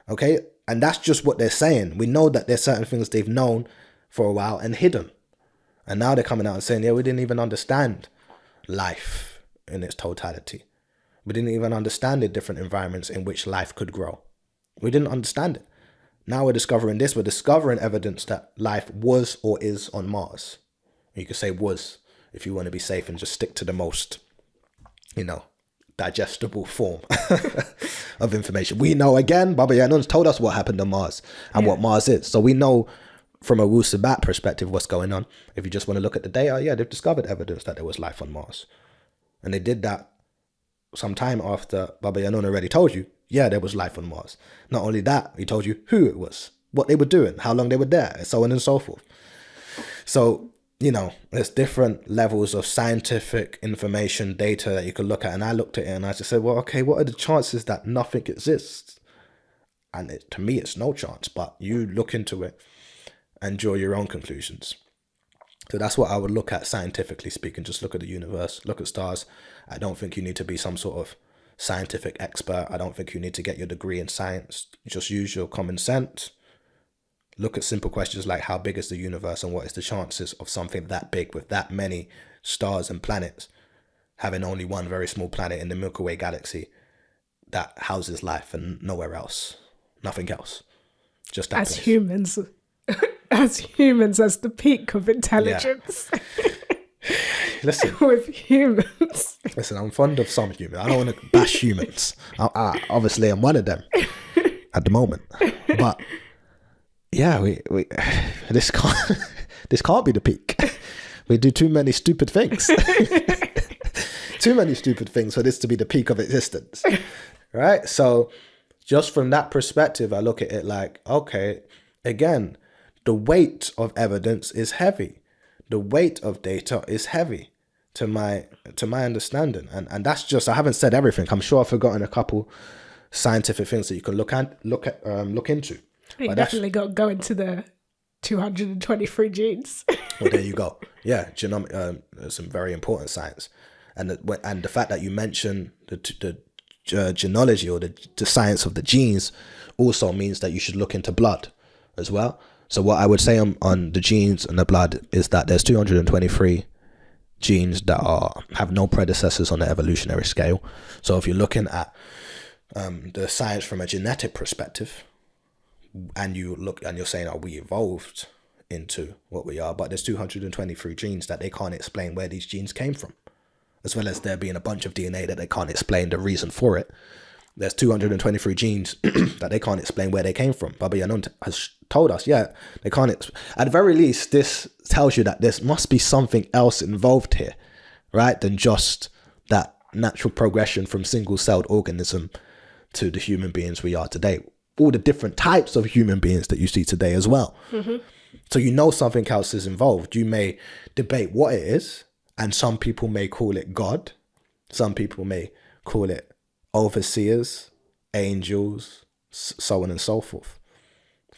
Okay? And that's just what they're saying. We know that there's certain things they've known for a while and hidden. And now they're coming out and saying, yeah, we didn't even understand life in its totality. We didn't even understand the different environments in which life could grow. We didn't understand it. Now we're discovering this. We're discovering evidence that life was or is on Mars. You could say was, if you want to be safe and just stick to the most, digestible form of information. We know, again, Baba Yaanuwn's told us what happened on Mars and what Mars is. So we know from a Wu-Sabat perspective what's going on. If you just want to look at the data, yeah, they've discovered evidence that there was life on Mars. And they did that some time after Baba Yaanuwn already told you, yeah, there was life on Mars. Not only that, he told you who it was, what they were doing, how long they were there, and so on and so forth. So, there's different levels of scientific information, data that you could look at. And I looked at it and I just said, well, okay, what are the chances that nothing exists? And to me, it's no chance, but you look into it and draw your own conclusions. So that's what I would look at scientifically speaking. Just look at the universe, look at stars. I don't think you need to be some sort of scientific expert. I don't think you need to get your degree in science. Just use your common sense. Look at simple questions like how big is the universe and what is the chances of something that big with that many stars and planets having only one very small planet in the Milky Way galaxy that houses life and nowhere else, nothing else. Just that as place. humans, as the peak of intelligence. Yeah. Listen, with humans. Listen, I'm fond of some humans. I don't want to bash humans. Obviously, I'm one of them at the moment. But yeah, we this can't be the peak. We do too many stupid things. Too many stupid things for this to be the peak of existence. Right? So just from that perspective, I look at it like, okay, again, the weight of evidence is heavy. The weight of data is heavy to my understanding. And that's just, I haven't said everything. I'm sure I've forgotten a couple scientific things that you can look into. You definitely got to go into the 223 genes. Well, there you go. Yeah, genomic, some very important science. And the fact that you mentioned the genealogy or the science of the genes also means that you should look into blood as well. So what I would say on the genes and the blood is that there's 223 genes that have no predecessors on the evolutionary scale. So if you're looking at the science from a genetic perspective, and you're saying, oh, we evolved into what we are, but there's 223 genes that they can't explain where these genes came from, as well as there being a bunch of DNA that they can't explain the reason for it. There's 223 genes that they can't explain where they came from. Baba Yaanuwn has told us, yeah, they can't. At the very least, this tells you that there must be something else involved here, right? Than just that natural progression from single-celled organism to the human beings we are today. All the different types of human beings that you see today as well. Mm-hmm. So something else is involved. You may debate what it is, and some people may call it God. Some people may call it overseers, angels, so on and so forth.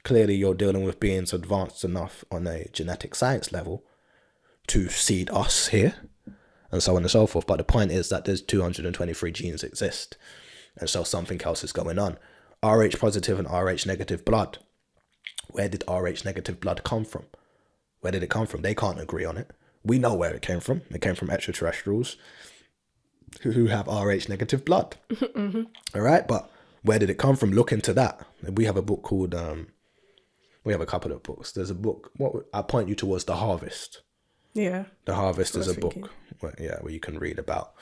Clearly, you're dealing with beings advanced enough on a genetic science level to seed us here, and so on and so forth. But the point is that there's 223 genes exist, and so something else is going on. Rh positive and Rh negative blood. Where did Rh negative blood come from? Where did it come from? They can't agree on it. We know where it came from. It came from extraterrestrials who have Rh negative blood. Mm-hmm. All right, but where did it come from? Look into that. We have a book called, we have a couple of books. There's a book, I point you towards The Harvest. Yeah. The Harvest is a book where you can read about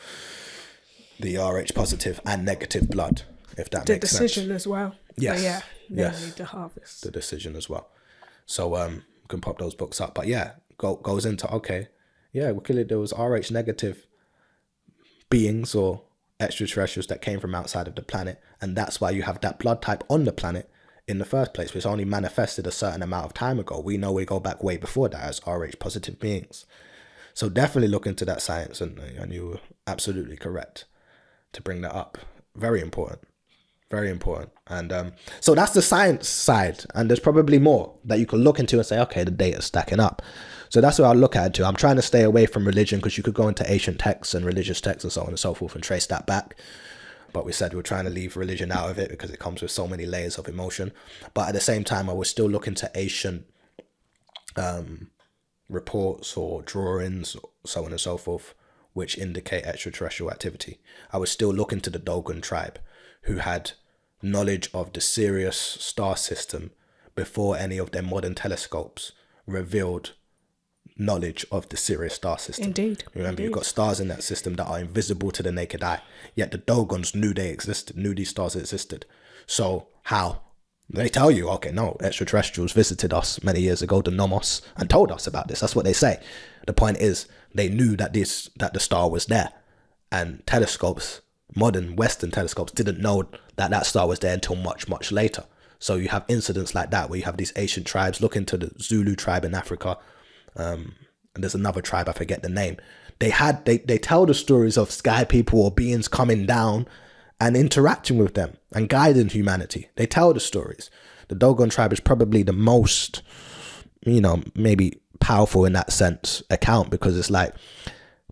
the Rh positive and negative blood, if that makes sense. The decision as well. Yes. Yes. The Harvest. The decision as well. So you can pop those books up. But yeah, goes into, okay, yeah, clearly there was Rh negative beings or extraterrestrials that came from outside of the planet, and that's why you have that blood type on the planet in the first place, which only manifested a certain amount of time ago. We know we go back way before that as Rh positive beings. So definitely look into that science, and you were absolutely correct to bring that up. Very important. Very important. And so that's the science side. And there's probably more that you can look into and say, okay, the data's stacking up. So that's what I'll look at it too. I'm trying to stay away from religion because you could go into ancient texts and religious texts and so on and so forth and trace that back. But we said we're trying to leave religion out of it because it comes with so many layers of emotion. But at the same time, I was still looking to ancient reports or drawings, so on and so forth, which indicate extraterrestrial activity. I was still looking to the Dogon tribe, who had knowledge of the Sirius star system before any of their modern telescopes revealed knowledge of the Sirius star system. Indeed. Remember, you've got stars in that system that are invisible to the naked eye, yet the Dogons knew they existed, knew these stars existed. So how? They tell you, okay, no, extraterrestrials visited us many years ago, the Nomos, and told us about this. That's what they say. The point is, they knew that the star was there, and telescopes, modern Western telescopes, didn't know that star was there until much, much later. So you have incidents like that where you have these ancient tribes. Look into the Zulu tribe in Africa. And there's another tribe, I forget the name. They tell the stories of sky people or beings coming down and interacting with them and guiding humanity. They tell the stories. The Dogon tribe is probably the most, maybe powerful in that sense account, because it's like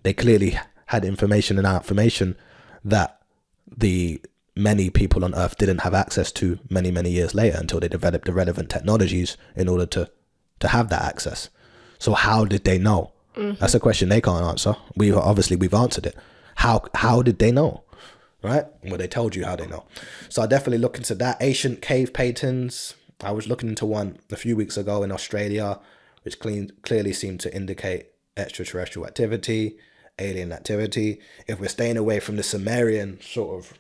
they clearly had information and affirmation that the many people on Earth didn't have access to many, many years later until they developed the relevant technologies in order to have that access. So how did they know? That's a question they can't answer. We've answered it. How did they know? Right? Well, they told you how they know. So I definitely look into that. Ancient cave paintings. I was looking into one a few weeks ago in Australia, which clearly seemed to indicate extraterrestrial activity, alien activity. If we're staying away from the Sumerian sort of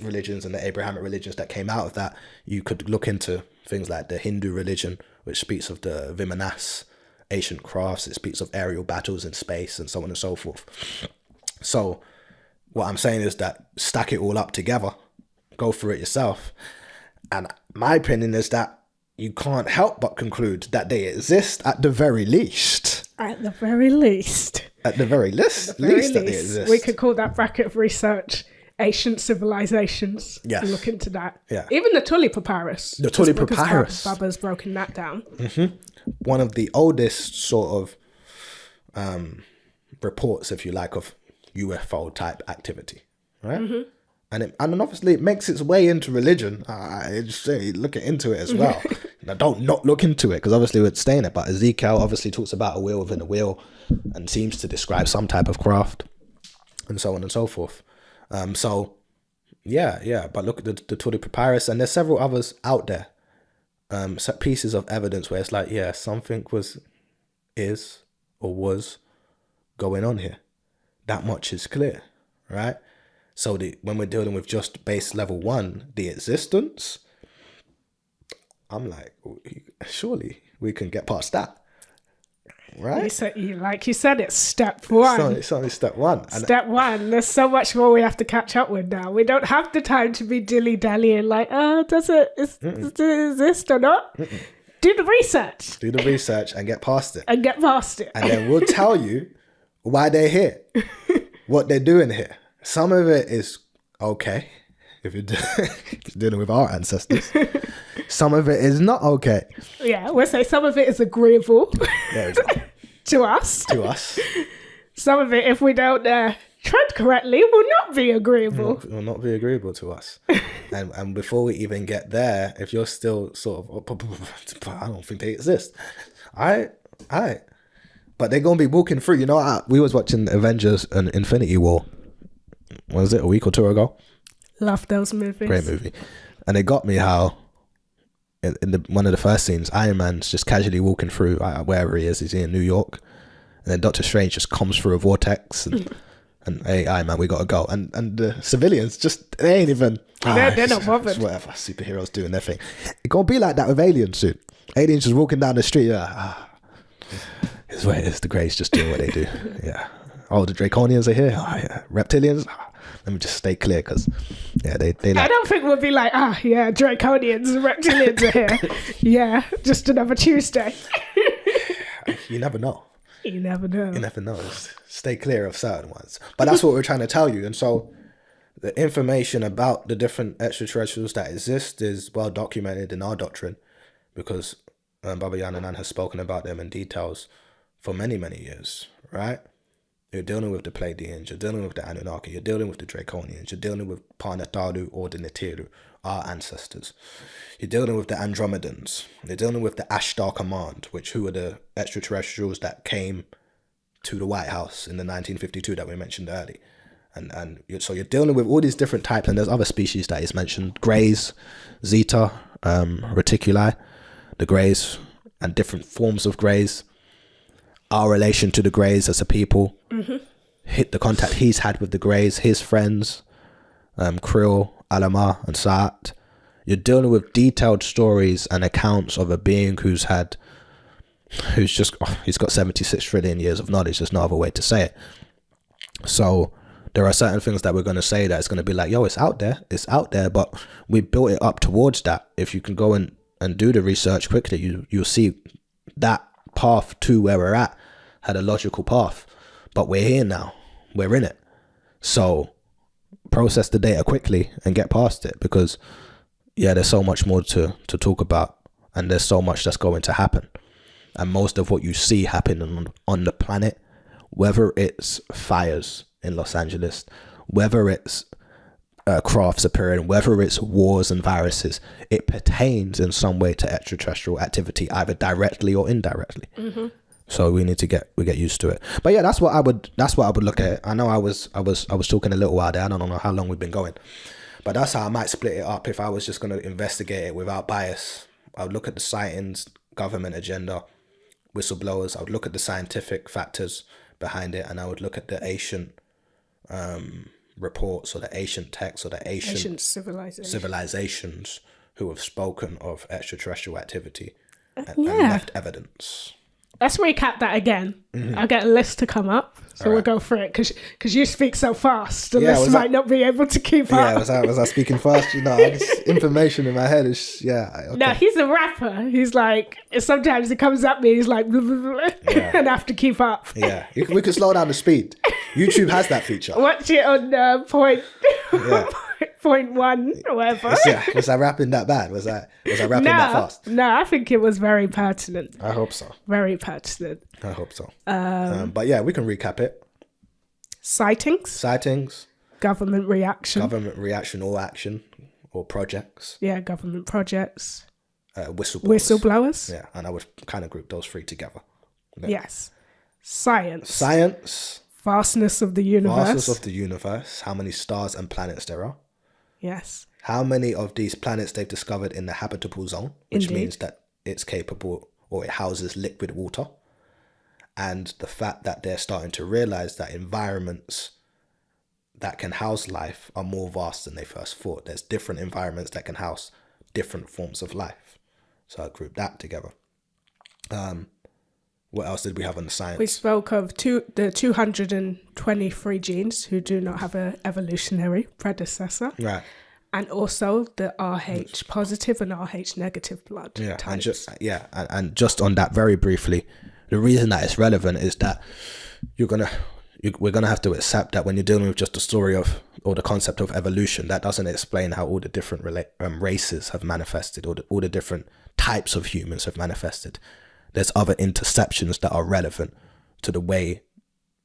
religions and the Abrahamic religions that came out of that, you could look into things like the Hindu religion, which speaks of the Vimanas, ancient crafts. It speaks of aerial battles in space and so on and so forth. So what I'm saying is that stack it all up together, go through it yourself. And my opinion is that you can't help but conclude that they exist at the very least. At the very least. At the very least, that they exist. We could call that bracket of research ancient civilizations. Yes. And look into that. Yeah. Even the Tuli Papyrus. The Tuli Papyrus. Baba's broken that down. Mm-hmm. One of the oldest sort of reports, if you like, of UFO type activity, right? Mm-hmm. And obviously it makes its way into religion. I just say look into it as well. Now don't not look into it, because obviously we're staying it. But Ezekiel obviously talks about a wheel within a wheel and seems to describe some type of craft and so on and so forth. So yeah. But look at the Tuli Papyrus, and there's several others out there. Pieces of evidence where it's like, yeah, something was going on here. That much is clear, right? So when we're dealing with just base level 1, the existence, I'm like, surely we can get past that, right? You said, it's step 1. It's only step 1. Step 1. There's so much more we have to catch up with now. We don't have the time to be dilly-dallying like, does it exist or not? Mm-mm. Do the research. Do the research and get past it. And then we'll tell you why they're here, what they're doing here. Some of it is okay, if you're dealing with our ancestors. Some of it is not okay. Yeah, we'll say some of it is agreeable to us. Some of it, if we don't tread correctly, will not be agreeable. Will not be agreeable to us. and before we even get there, if you're still sort of, I don't think they exist. All right. But they're going to be walking through. We was watching Avengers and Infinity War. Was it a week or 2 ago? Love those movies. Great movie. And it got me how in one of the first scenes, Iron Man's just casually walking through wherever he is. He's in New York. And then Doctor Strange just comes through a vortex and hey, Iron Man, we got to go. And the civilians they ain't even... They're not bothered. Whatever, superheroes doing their thing. It's going to be like that with aliens soon. Aliens just walking down the street. It's where it is. The Greys just doing what they do. Yeah. Oh, the Draconians are here. Oh, yeah. Reptilians. Let me just stay clear, because they like... I don't think we'll be like, Draconians and Reptilians are here. Yeah, just another Tuesday. You never know. You never know. Just stay clear of certain ones. But that's what we're trying to tell you. And so the information about the different extraterrestrials that exist is well documented in our doctrine, because Baba Yaanuwn has spoken about them in details for many, many years, right? You're dealing with the Pleiadians, you're dealing with the Annunaki, you're dealing with the Draconians, you're dealing with Parnataru or the Netiru, our ancestors. You're dealing with the Andromedans, you're dealing with the Ashtar Command, who are the extraterrestrials that came to the White House in the 1952 that we mentioned earlier. So you're dealing with all these different types, and there's other species that is mentioned: Greys, Zeta, Reticuli, the Greys, and different forms of Greys. Our relation to the Greys as a people, hit the contact he's had with the Greys, his friends, Krill, Alama, and Saat. You're dealing with detailed stories and accounts of a being he's got 76 trillion years of knowledge. There's no other way to say it. So there are certain things that we're going to say that it's going to be like, yo, it's out there, but we built it up towards that. If you can go and do the research quickly, you'll see that path to where we're at had a logical path, but we're here now, we're in it. So process the data quickly and get past it, because there's so much more to talk about, and there's so much that's going to happen. And most of what you see happening on the planet, whether it's fires in Los Angeles, whether it's crafts appearing, whether it's wars and viruses, it pertains in some way to extraterrestrial activity, either directly or indirectly. So we need to get used to it. But yeah, that's what I would look at it. I know I was talking a little while there. I don't know how long we've been going, but that's how I might split it up. If I was just going to investigate it without bias, I would look at the sightings, government agenda, whistleblowers. I would look at the scientific factors behind it, and I would look at the ancient reports, or the ancient texts, or the ancient civilizations who have spoken of extraterrestrial activity and left evidence. Let's recap that again. I'll get a list to come up, so we'll go through it, because you speak so fast. The list might not be able to keep up. Yeah, was I speaking fast? This information in my head is, okay. No, he's a rapper. He's like, sometimes it comes at me, he's like, blah, blah, blah, and I have to keep up. Yeah, we could slow down the speed. YouTube has that feature. Watch it on point 1 or whatever. Was I rapping that bad? Was I rapping that fast? No, I think it was very pertinent. I hope so. Very pertinent. I hope so. But yeah, we can recap it. Sightings. Government reaction or action or projects. Yeah, government projects. Whistleblowers. Yeah, and I would kind of group those three together. Yeah. Yes. Science. Vastness of the universe. How many stars and planets there are. Yes. How many of these planets they've discovered in the habitable zone, which means that it's capable, or it houses liquid water. And the fact that they're starting to realize that environments that can house life are more vast than they first thought. There's different environments that can house different forms of life. So I grouped that together. What else did we have on the science? We spoke of the 223 genes who do not have an evolutionary predecessor. Right. And also the Rh positive and Rh negative blood types. And just on that very briefly, the reason that it's relevant is that we're gonna have to accept that when you're dealing with just the story of, or the concept of evolution, that doesn't explain how all the different races have manifested, or all the different types of humans have manifested. There's other interceptions that are relevant to the way,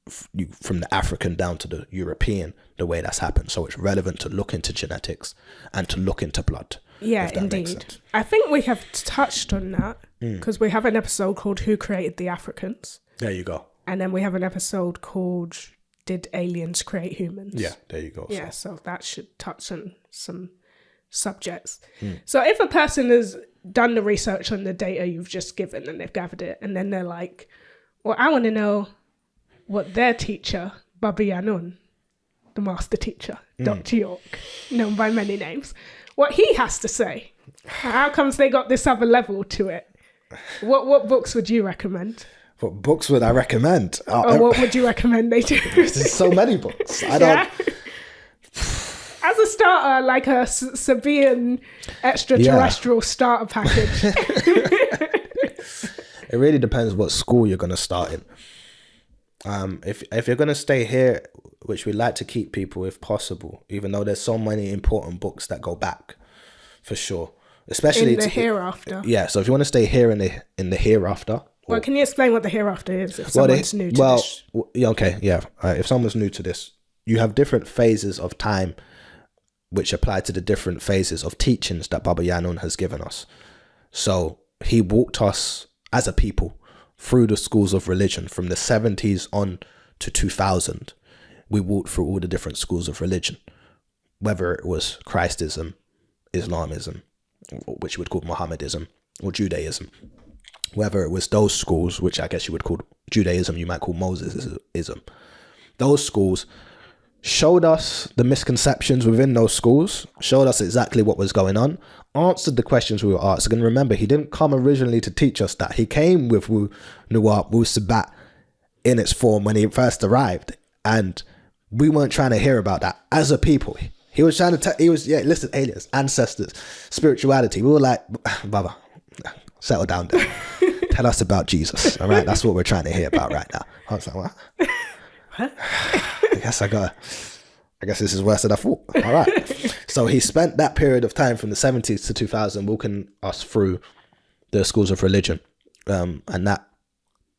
from the African down to the European, the way that's happened. So it's relevant to look into genetics and to look into blood. Yeah, indeed. I think we have touched on that, because we have an episode called Who Created the Africans? There you go. And then we have an episode called Did Aliens Create Humans? Yeah, there you go. Yeah, so that should touch on some subjects. So if a person has done the research on the data you've just given and they've gathered it, and then they're like, well, I want to know what their teacher, Baba Yaanuwn, the master teacher, Dr. York, known by many names, what he has to say. How comes they got this other level to it? What books would you recommend? What books would I recommend? Or what would you recommend they do? There's so many books. I don't... As a starter, like a Sabaean extraterrestrial starter package. It really depends what school you're going to start in. If you're gonna stay here, which we like to keep people if possible, even though there's so many important books that go back, for sure. Especially in the hereafter. Yeah, so if you want to stay here in the hereafter. Well, can you explain what the hereafter is if someone's new to this? Yeah, okay, yeah. If someone's new to this, you have different phases of time which apply to the different phases of teachings that Baba Yaanuwn has given us. So he walked us as a people through the schools of religion from the 70s on to 2000. We walked through all the different schools of religion, whether it was Christism, Islamism, which you would call Mohammedism, or Judaism. Whether it was those schools, which I guess you would call Judaism, you might call Mosesism. Those schools showed us the misconceptions within those schools, showed us exactly what was going on, answered the questions we were asked. And remember, he didn't come originally to teach us that. He came with Wu-Sabat in its form when he first arrived. And we weren't trying to hear about that as a people. He was trying to listen, aliens, ancestors, spirituality. We were like, Baba, settle down there. Tell us about Jesus. All right, that's what we're trying to hear about right now. I was like, what? I guess this is worse than I thought. All right. So he spent that period of time from the 70s to 2000 walking us through the schools of religion. And that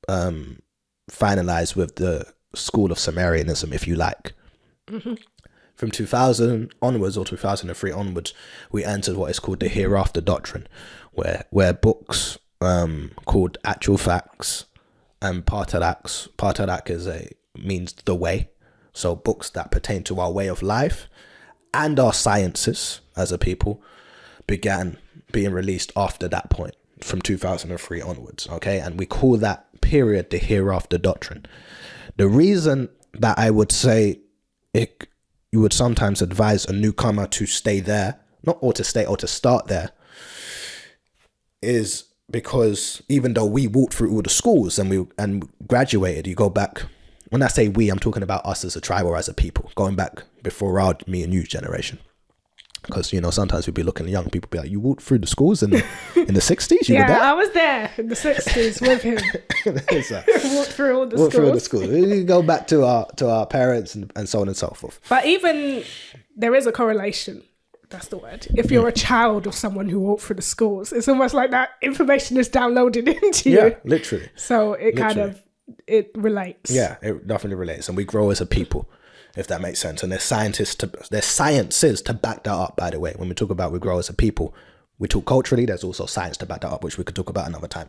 finalized with the school of Sabaeanism, if you like. Mm-hmm. From 2000 onwards, or 2003 onwards, we entered what is called the Hereafter Doctrine, where books called Actual Facts and Partadak means the way. So books that pertain to our way of life and our sciences as a people began being released after that point, from 2003 onwards. Okay, and we call that period the Hereafter Doctrine. The reason that I would say you would sometimes advise a newcomer to stay there, to start there, is because even though we walked through all the schools and graduated, you go back. When I say we, I'm talking about us as a tribe or as a people, going back before me and you generation. Because, sometimes we'd be looking at young people, be like, you walked through the schools in the 60s? You were there? I was there in the 60s with him. Walked through all the schools. We go back to our parents and so on and so forth. But even there is a correlation. That's the word. If you're a child of someone who walked through the schools, it's almost like that information is downloaded into you. Yeah, literally. So it relates. Yeah, it definitely relates. And we grow as a people, if that makes sense. And there's sciences to back that up, by the way. When we talk about we grow as a people, we talk culturally, there's also science to back that up, which we could talk about another time.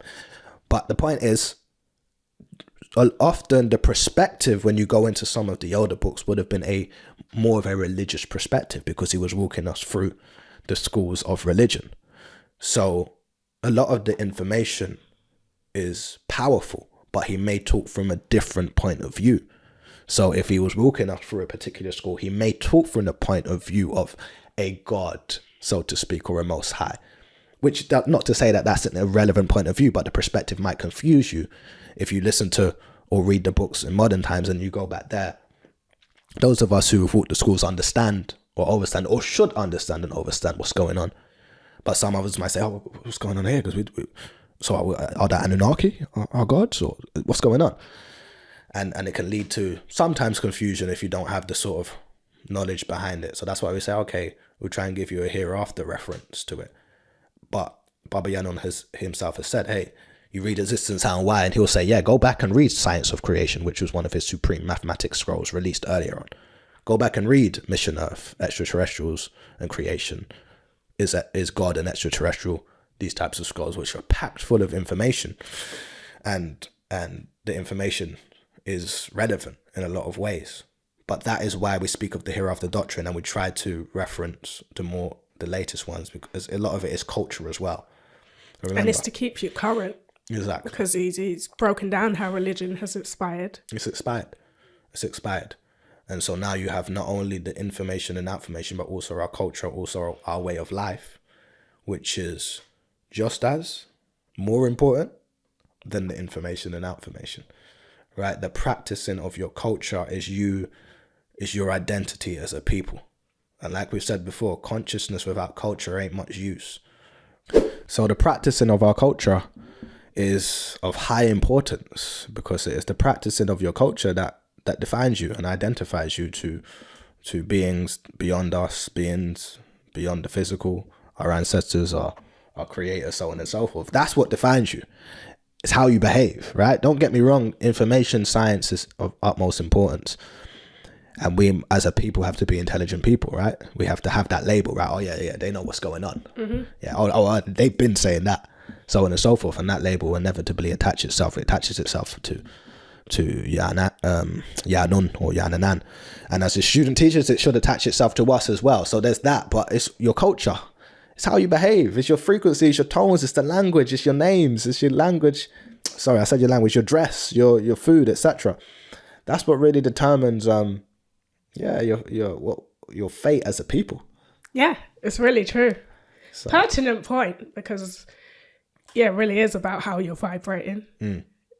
But the point is, often the perspective when you go into some of the older books would have been more of a religious perspective, because he was walking us through the schools of religion. So a lot of the information is powerful, but he may talk from a different point of view. So if he was walking us through a particular school, he may talk from the point of view of a God, so to speak, or a Most High. Which, not to say that that's an irrelevant point of view, but the perspective might confuse you if you listen to or read the books in modern times and you go back there. Those of us who have walked the schools understand or should understand and overstand what's going on. But some others might say, oh, what's going on here? Because so are the Annunaki our gods, or what's going on? And it can lead to sometimes confusion if you don't have the sort of knowledge behind it. So that's why we say, okay, we'll try and give you a hereafter reference to it. But Baba Yaanuwn himself has said, hey, you read Existence, How and Why, and he'll say, yeah, go back and read Science of Creation, which was one of his supreme mathematics scrolls released earlier on. Go back and read Mission Earth, Extraterrestrials and Creation, Is God an Extraterrestrial? These types of scrolls, which are packed full of information. And the information is relevant in a lot of ways. But that is why we speak of the Hereafter Doctrine, and we try to reference the latest ones, because a lot of it is culture as well. Remember, and it's to keep you current. Exactly. Because he's broken down how religion has expired. It's expired. And so now you have not only the information and information, but also our culture, also our way of life, which is just as more important than the information and information, right? The practicing of your culture is your identity as a people. And like we've said before, consciousness without culture ain't much use. So the practicing of our culture is of high importance because it is the practicing of your culture that defines you and identifies you to beings beyond us, beings beyond the physical, our ancestors, our creator, so on and so forth. That's what defines you. It's how you behave, right? Don't get me wrong, information science is of utmost importance. And we as a people have to be intelligent people, right? We have to have that label, right? Oh yeah, they know what's going on. Mm-hmm. Yeah, they've been saying that, so on and so forth. And that label will inevitably attach itself. It attaches itself to Yaanuwn or Yaanuwn. And as a student teachers, it should attach itself to us as well. So there's that, but it's your culture. It's how you behave. It's your frequency, it's your tones, it's the language, it's your names, it's your language. Sorry, I said your language, your dress, your food, etc. That's what really determines your fate as a people. Yeah, it's really true. So. Pertinent point, because it really is about how you're vibrating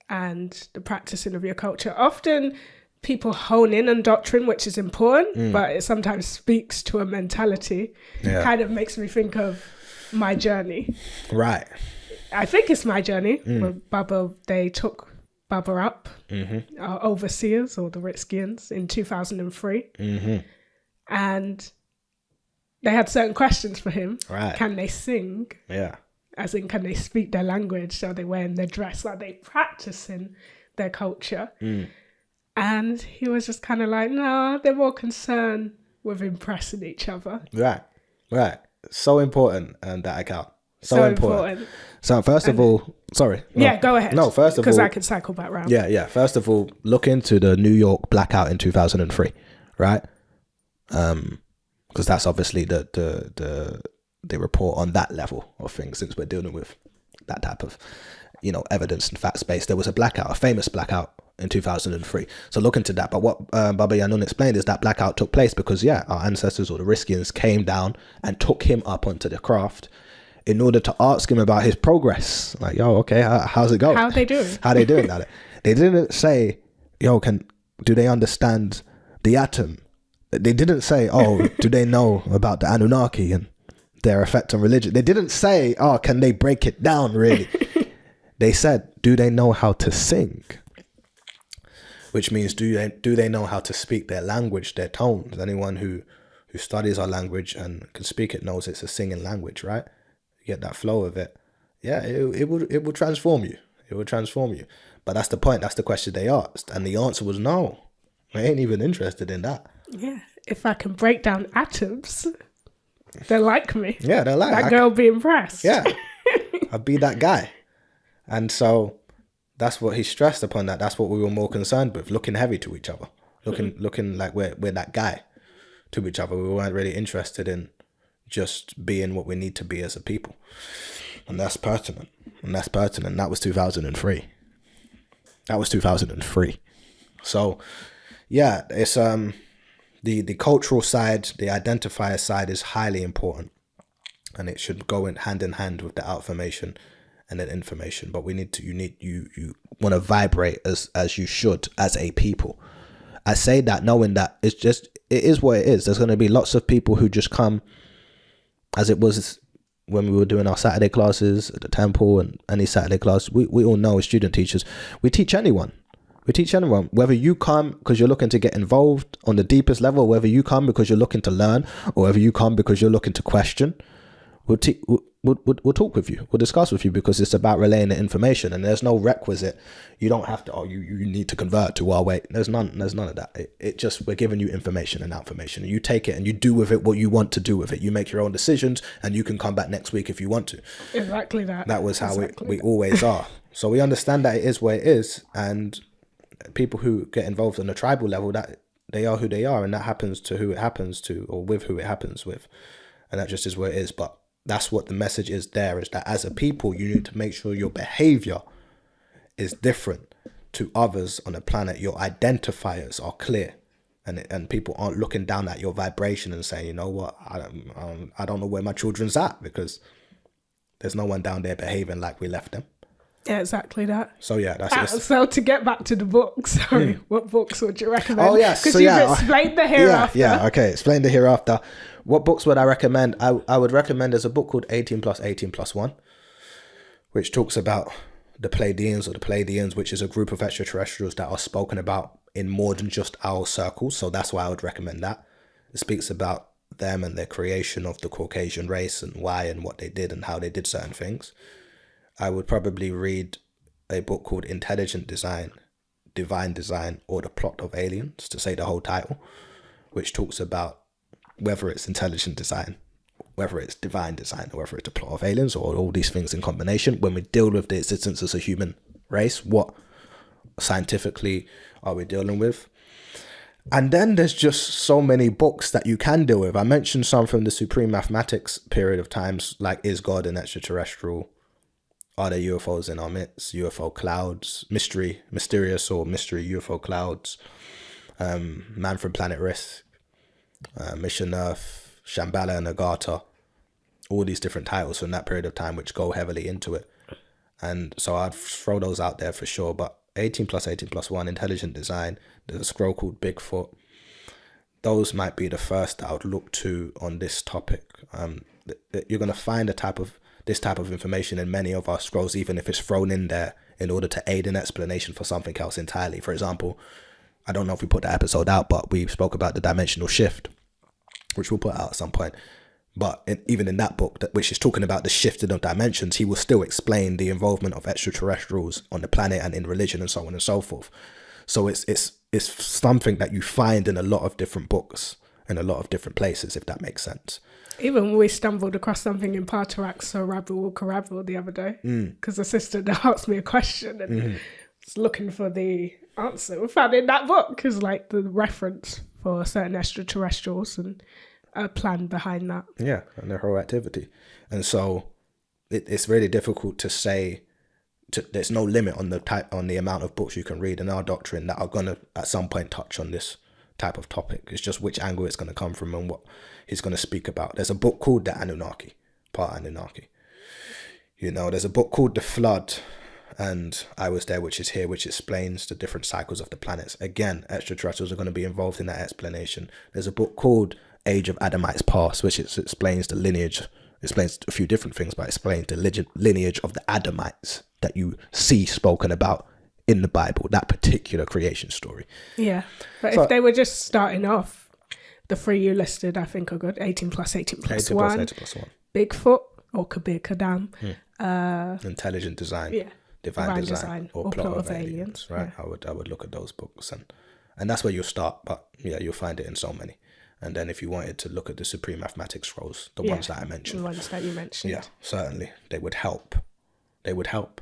and the practicing of your culture. Often people hone in on doctrine, which is important, but it sometimes speaks to a mentality. Yeah. Kind of makes me think of my journey. Right. I think it's my journey. When they took Baba up, our overseers or the Rizqians in 2003. And they had certain questions for him. Right. Can they sing? Yeah. As in, can they speak their language? So they wearing their dress, like they practicing their culture. And he was just kind of like, no, they're more concerned with impressing each other. Right. So important, that account. So important. So first of all, sorry. No. Yeah, go ahead. No, first of all. Because I can cycle back round. Yeah. First of all, look into the New York blackout in 2003, right? Because that's obviously the report on that level of things, since we're dealing with that type of, evidence and fact space. There was a famous blackout in 2003. So look into that. But what Baba Yaanuwn explained is that blackout took place because, our ancestors or the Rizqians came down and took him up onto the craft in order to ask him about his progress. Like, okay, how's it going? How they doing? How they doing? They didn't say, do they understand the atom? They didn't say, do they know about the Annunaki and their effect on religion? They didn't say, can they break it down really? They said, do they know how to sing? Which means, do they know how to speak their language, their tones? Anyone who studies our language and can speak it knows it's a singing language, right? You get that flow of it. Yeah, it will transform you. It will transform you. But that's the point. That's the question they asked. And the answer was no. I ain't even interested in that. Yeah. If I can break down atoms, they like me. Yeah, they like that girl be impressed. Yeah. I'd be that guy. And so that's what he stressed upon, that's what we were more concerned with, looking heavy to each other, looking like we're that guy to each other. We weren't really interested in just being what we need to be as a people. And that's pertinent. That was 2003. So yeah, it's the cultural side, the identifier side is highly important, and it should go hand in hand with the affirmation and then information. But you want to vibrate as you should as a people. I say that knowing that it is what it is. There's going to be lots of people who just come, as it was when we were doing our Saturday classes at the temple, and any Saturday class, we all know as student teachers, we teach anyone, whether you come because you're looking to get involved on the deepest level, whether you come because you're looking to learn, or whether you come because you're looking to question. We'll talk with you. We'll discuss with you, because it's about relaying the information, and there's no requisite. You don't have to. You need to convert to our way. There's none of that. It just, we're giving you information and information, and you take it and you do with it what you want to do with it. You make your own decisions, and you can come back next week if you want to. Exactly that. That was how we always are. So we understand that it is what it is, and people who get involved on a tribal level, that they are who they are, and that happens to who it happens to, or with who it happens with, and that just is what it is. But that's what the message is there, is that as a people, you need to make sure your behavior is different to others on the planet. Your identifiers are clear, and people aren't looking down at your vibration and saying, you know what, I don't know where my children's at, because there's no one down there behaving like we left them. Yeah, exactly that. So yeah, that's it. So to get back to the books, what books would you recommend? Oh yes, because you've explained the hereafter. Yeah, okay, explain the hereafter. What books would I recommend? I would recommend, there's a book called 18+18+1, which talks about the Pleiadians, which is a group of extraterrestrials that are spoken about in more than just our circles. So that's why I would recommend that. It speaks about them and their creation of the Caucasian race and why and what they did and how they did certain things. I would probably read a book called Intelligent Design, Divine Design, or The Plot of Aliens, to say the whole title, which talks about whether it's intelligent design, whether it's divine design, or whether it's the plot of aliens, or all these things in combination. When we deal with the existence as a human race, what scientifically are we dealing with? And then there's just so many books that you can deal with. I mentioned some from the Supreme Mathematics period of times, like Is God an Extraterrestrial? Are there UFOs in our midst? UFO clouds, mysterious or mystery UFO clouds, Man from Planet Rizq, Mission Earth, Shambhala and Agartha, all these different titles from that period of time which go heavily into it. And so I'd throw those out there for sure. But 18+18+1, Intelligent Design, there's a scroll called Bigfoot. Those might be the first that I would look to on this topic. You're going to find this type of information in many of our scrolls, even if it's thrown in there in order to aid an explanation for something else entirely. For example, I don't know if we put that episode out, but we spoke about the dimensional shift, which we'll put out at some point. But even in that book, which is talking about the shifting of dimensions, he will still explain the involvement of extraterrestrials on the planet and in religion and so on and so forth. So it's something that you find in a lot of different books in a lot of different places, if that makes sense. Even when we stumbled across something in Partarax or Karabil the other day, because the sister asked me a question and was looking for the answer. We found it in that book, is like the reference for certain extraterrestrials and a plan behind that. Yeah, and their whole activity. And so it's really difficult to say, there's no limit on the amount of books you can read in our doctrine that are going to at some point touch on this type of topic. It's just which angle it's going to come from and what he's going to speak about. There's a book called The Annunaki, part Annunaki. There's a book called The Flood, and I Was There, which is here, which explains the different cycles of the planets. Again, extraterrestrials are going to be involved in that explanation. There's a book called Age of Adamites Past, which explains the lineage, explains a few different things, but explains the lineage of the Adamites that you see spoken about in the Bible, that particular creation story. Yeah, but if they were just starting off, the three you listed, I think are good. 18+18+1. Bigfoot or Kabir Kadam. Intelligent Design. Yeah. Divine design or Plot of Aliens. Right. Yeah. I would look at those books and that's where you'll start. But yeah, you'll find it in so many. And then if you wanted to look at the Supreme Mathematics scrolls, the ones that I mentioned. The ones that you mentioned. Yeah, certainly. They would help. They would help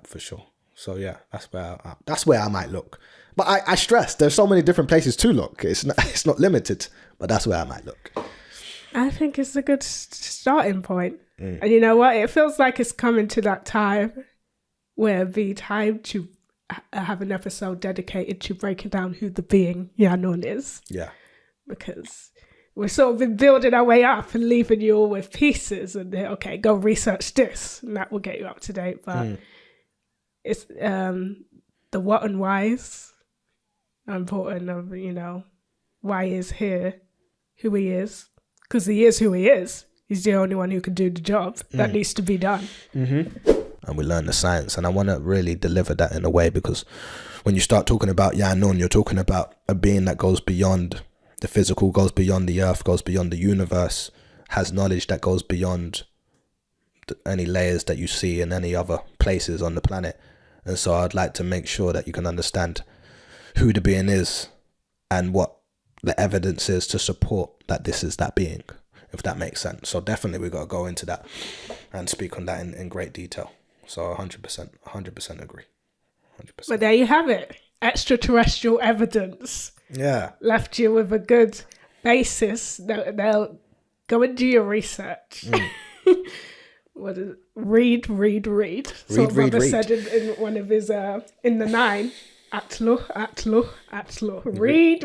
for sure. So yeah, that's where I might look. But I stress there's so many different places to look. It's not limited, but that's where I might look. I think it's a good starting point. And you know what? It feels like it's coming to that time where it'd be time to have an episode dedicated to breaking down who the being Yaanuwn is. Yeah. Because we've sort of been building our way up and leaving you all with pieces and okay, go research this and that will get you up to date. But it's the what and whys are important of, why he's here, who he is. Because he is who he is. He's the only one who can do the job that needs to be done. And we learn the science. And I want to really deliver that in a way, because when you start talking about Yaanuwn, you're talking about a being that goes beyond the physical, goes beyond the earth, goes beyond the universe, has knowledge that goes beyond any layers that you see in any other places on the planet. And so I'd like to make sure that you can understand who the being is and what the evidence is to support that this is that being, if that makes sense. So definitely we got to go into that and speak on that in great detail. So 100% agree. 100%. But there you have it. Extraterrestrial evidence. Yeah. Left you with a good basis. They'll go and do your research. What is it? Read. So Brother said in one of his, in the 9, Atlu. Read.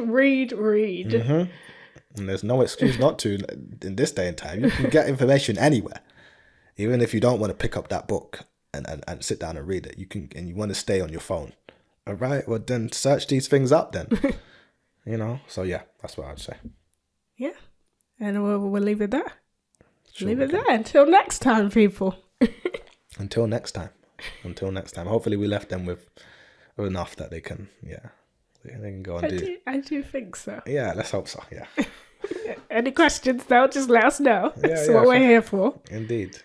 And there's no excuse not to in this day and time. You can get information anywhere. Even if you don't want to pick up that book and sit down and read it, you can, and you want to stay on your phone. All right, well then search these things up then. So yeah, that's what I'd say. Yeah, and we'll leave it there. Sure, leave it there until next time, people. Until next time. until next time. Hopefully we left them with enough that they can go and I do think so. Yeah, let's hope so. Yeah. Any questions though, just let us know. Yeah, That's what we're here for. Indeed.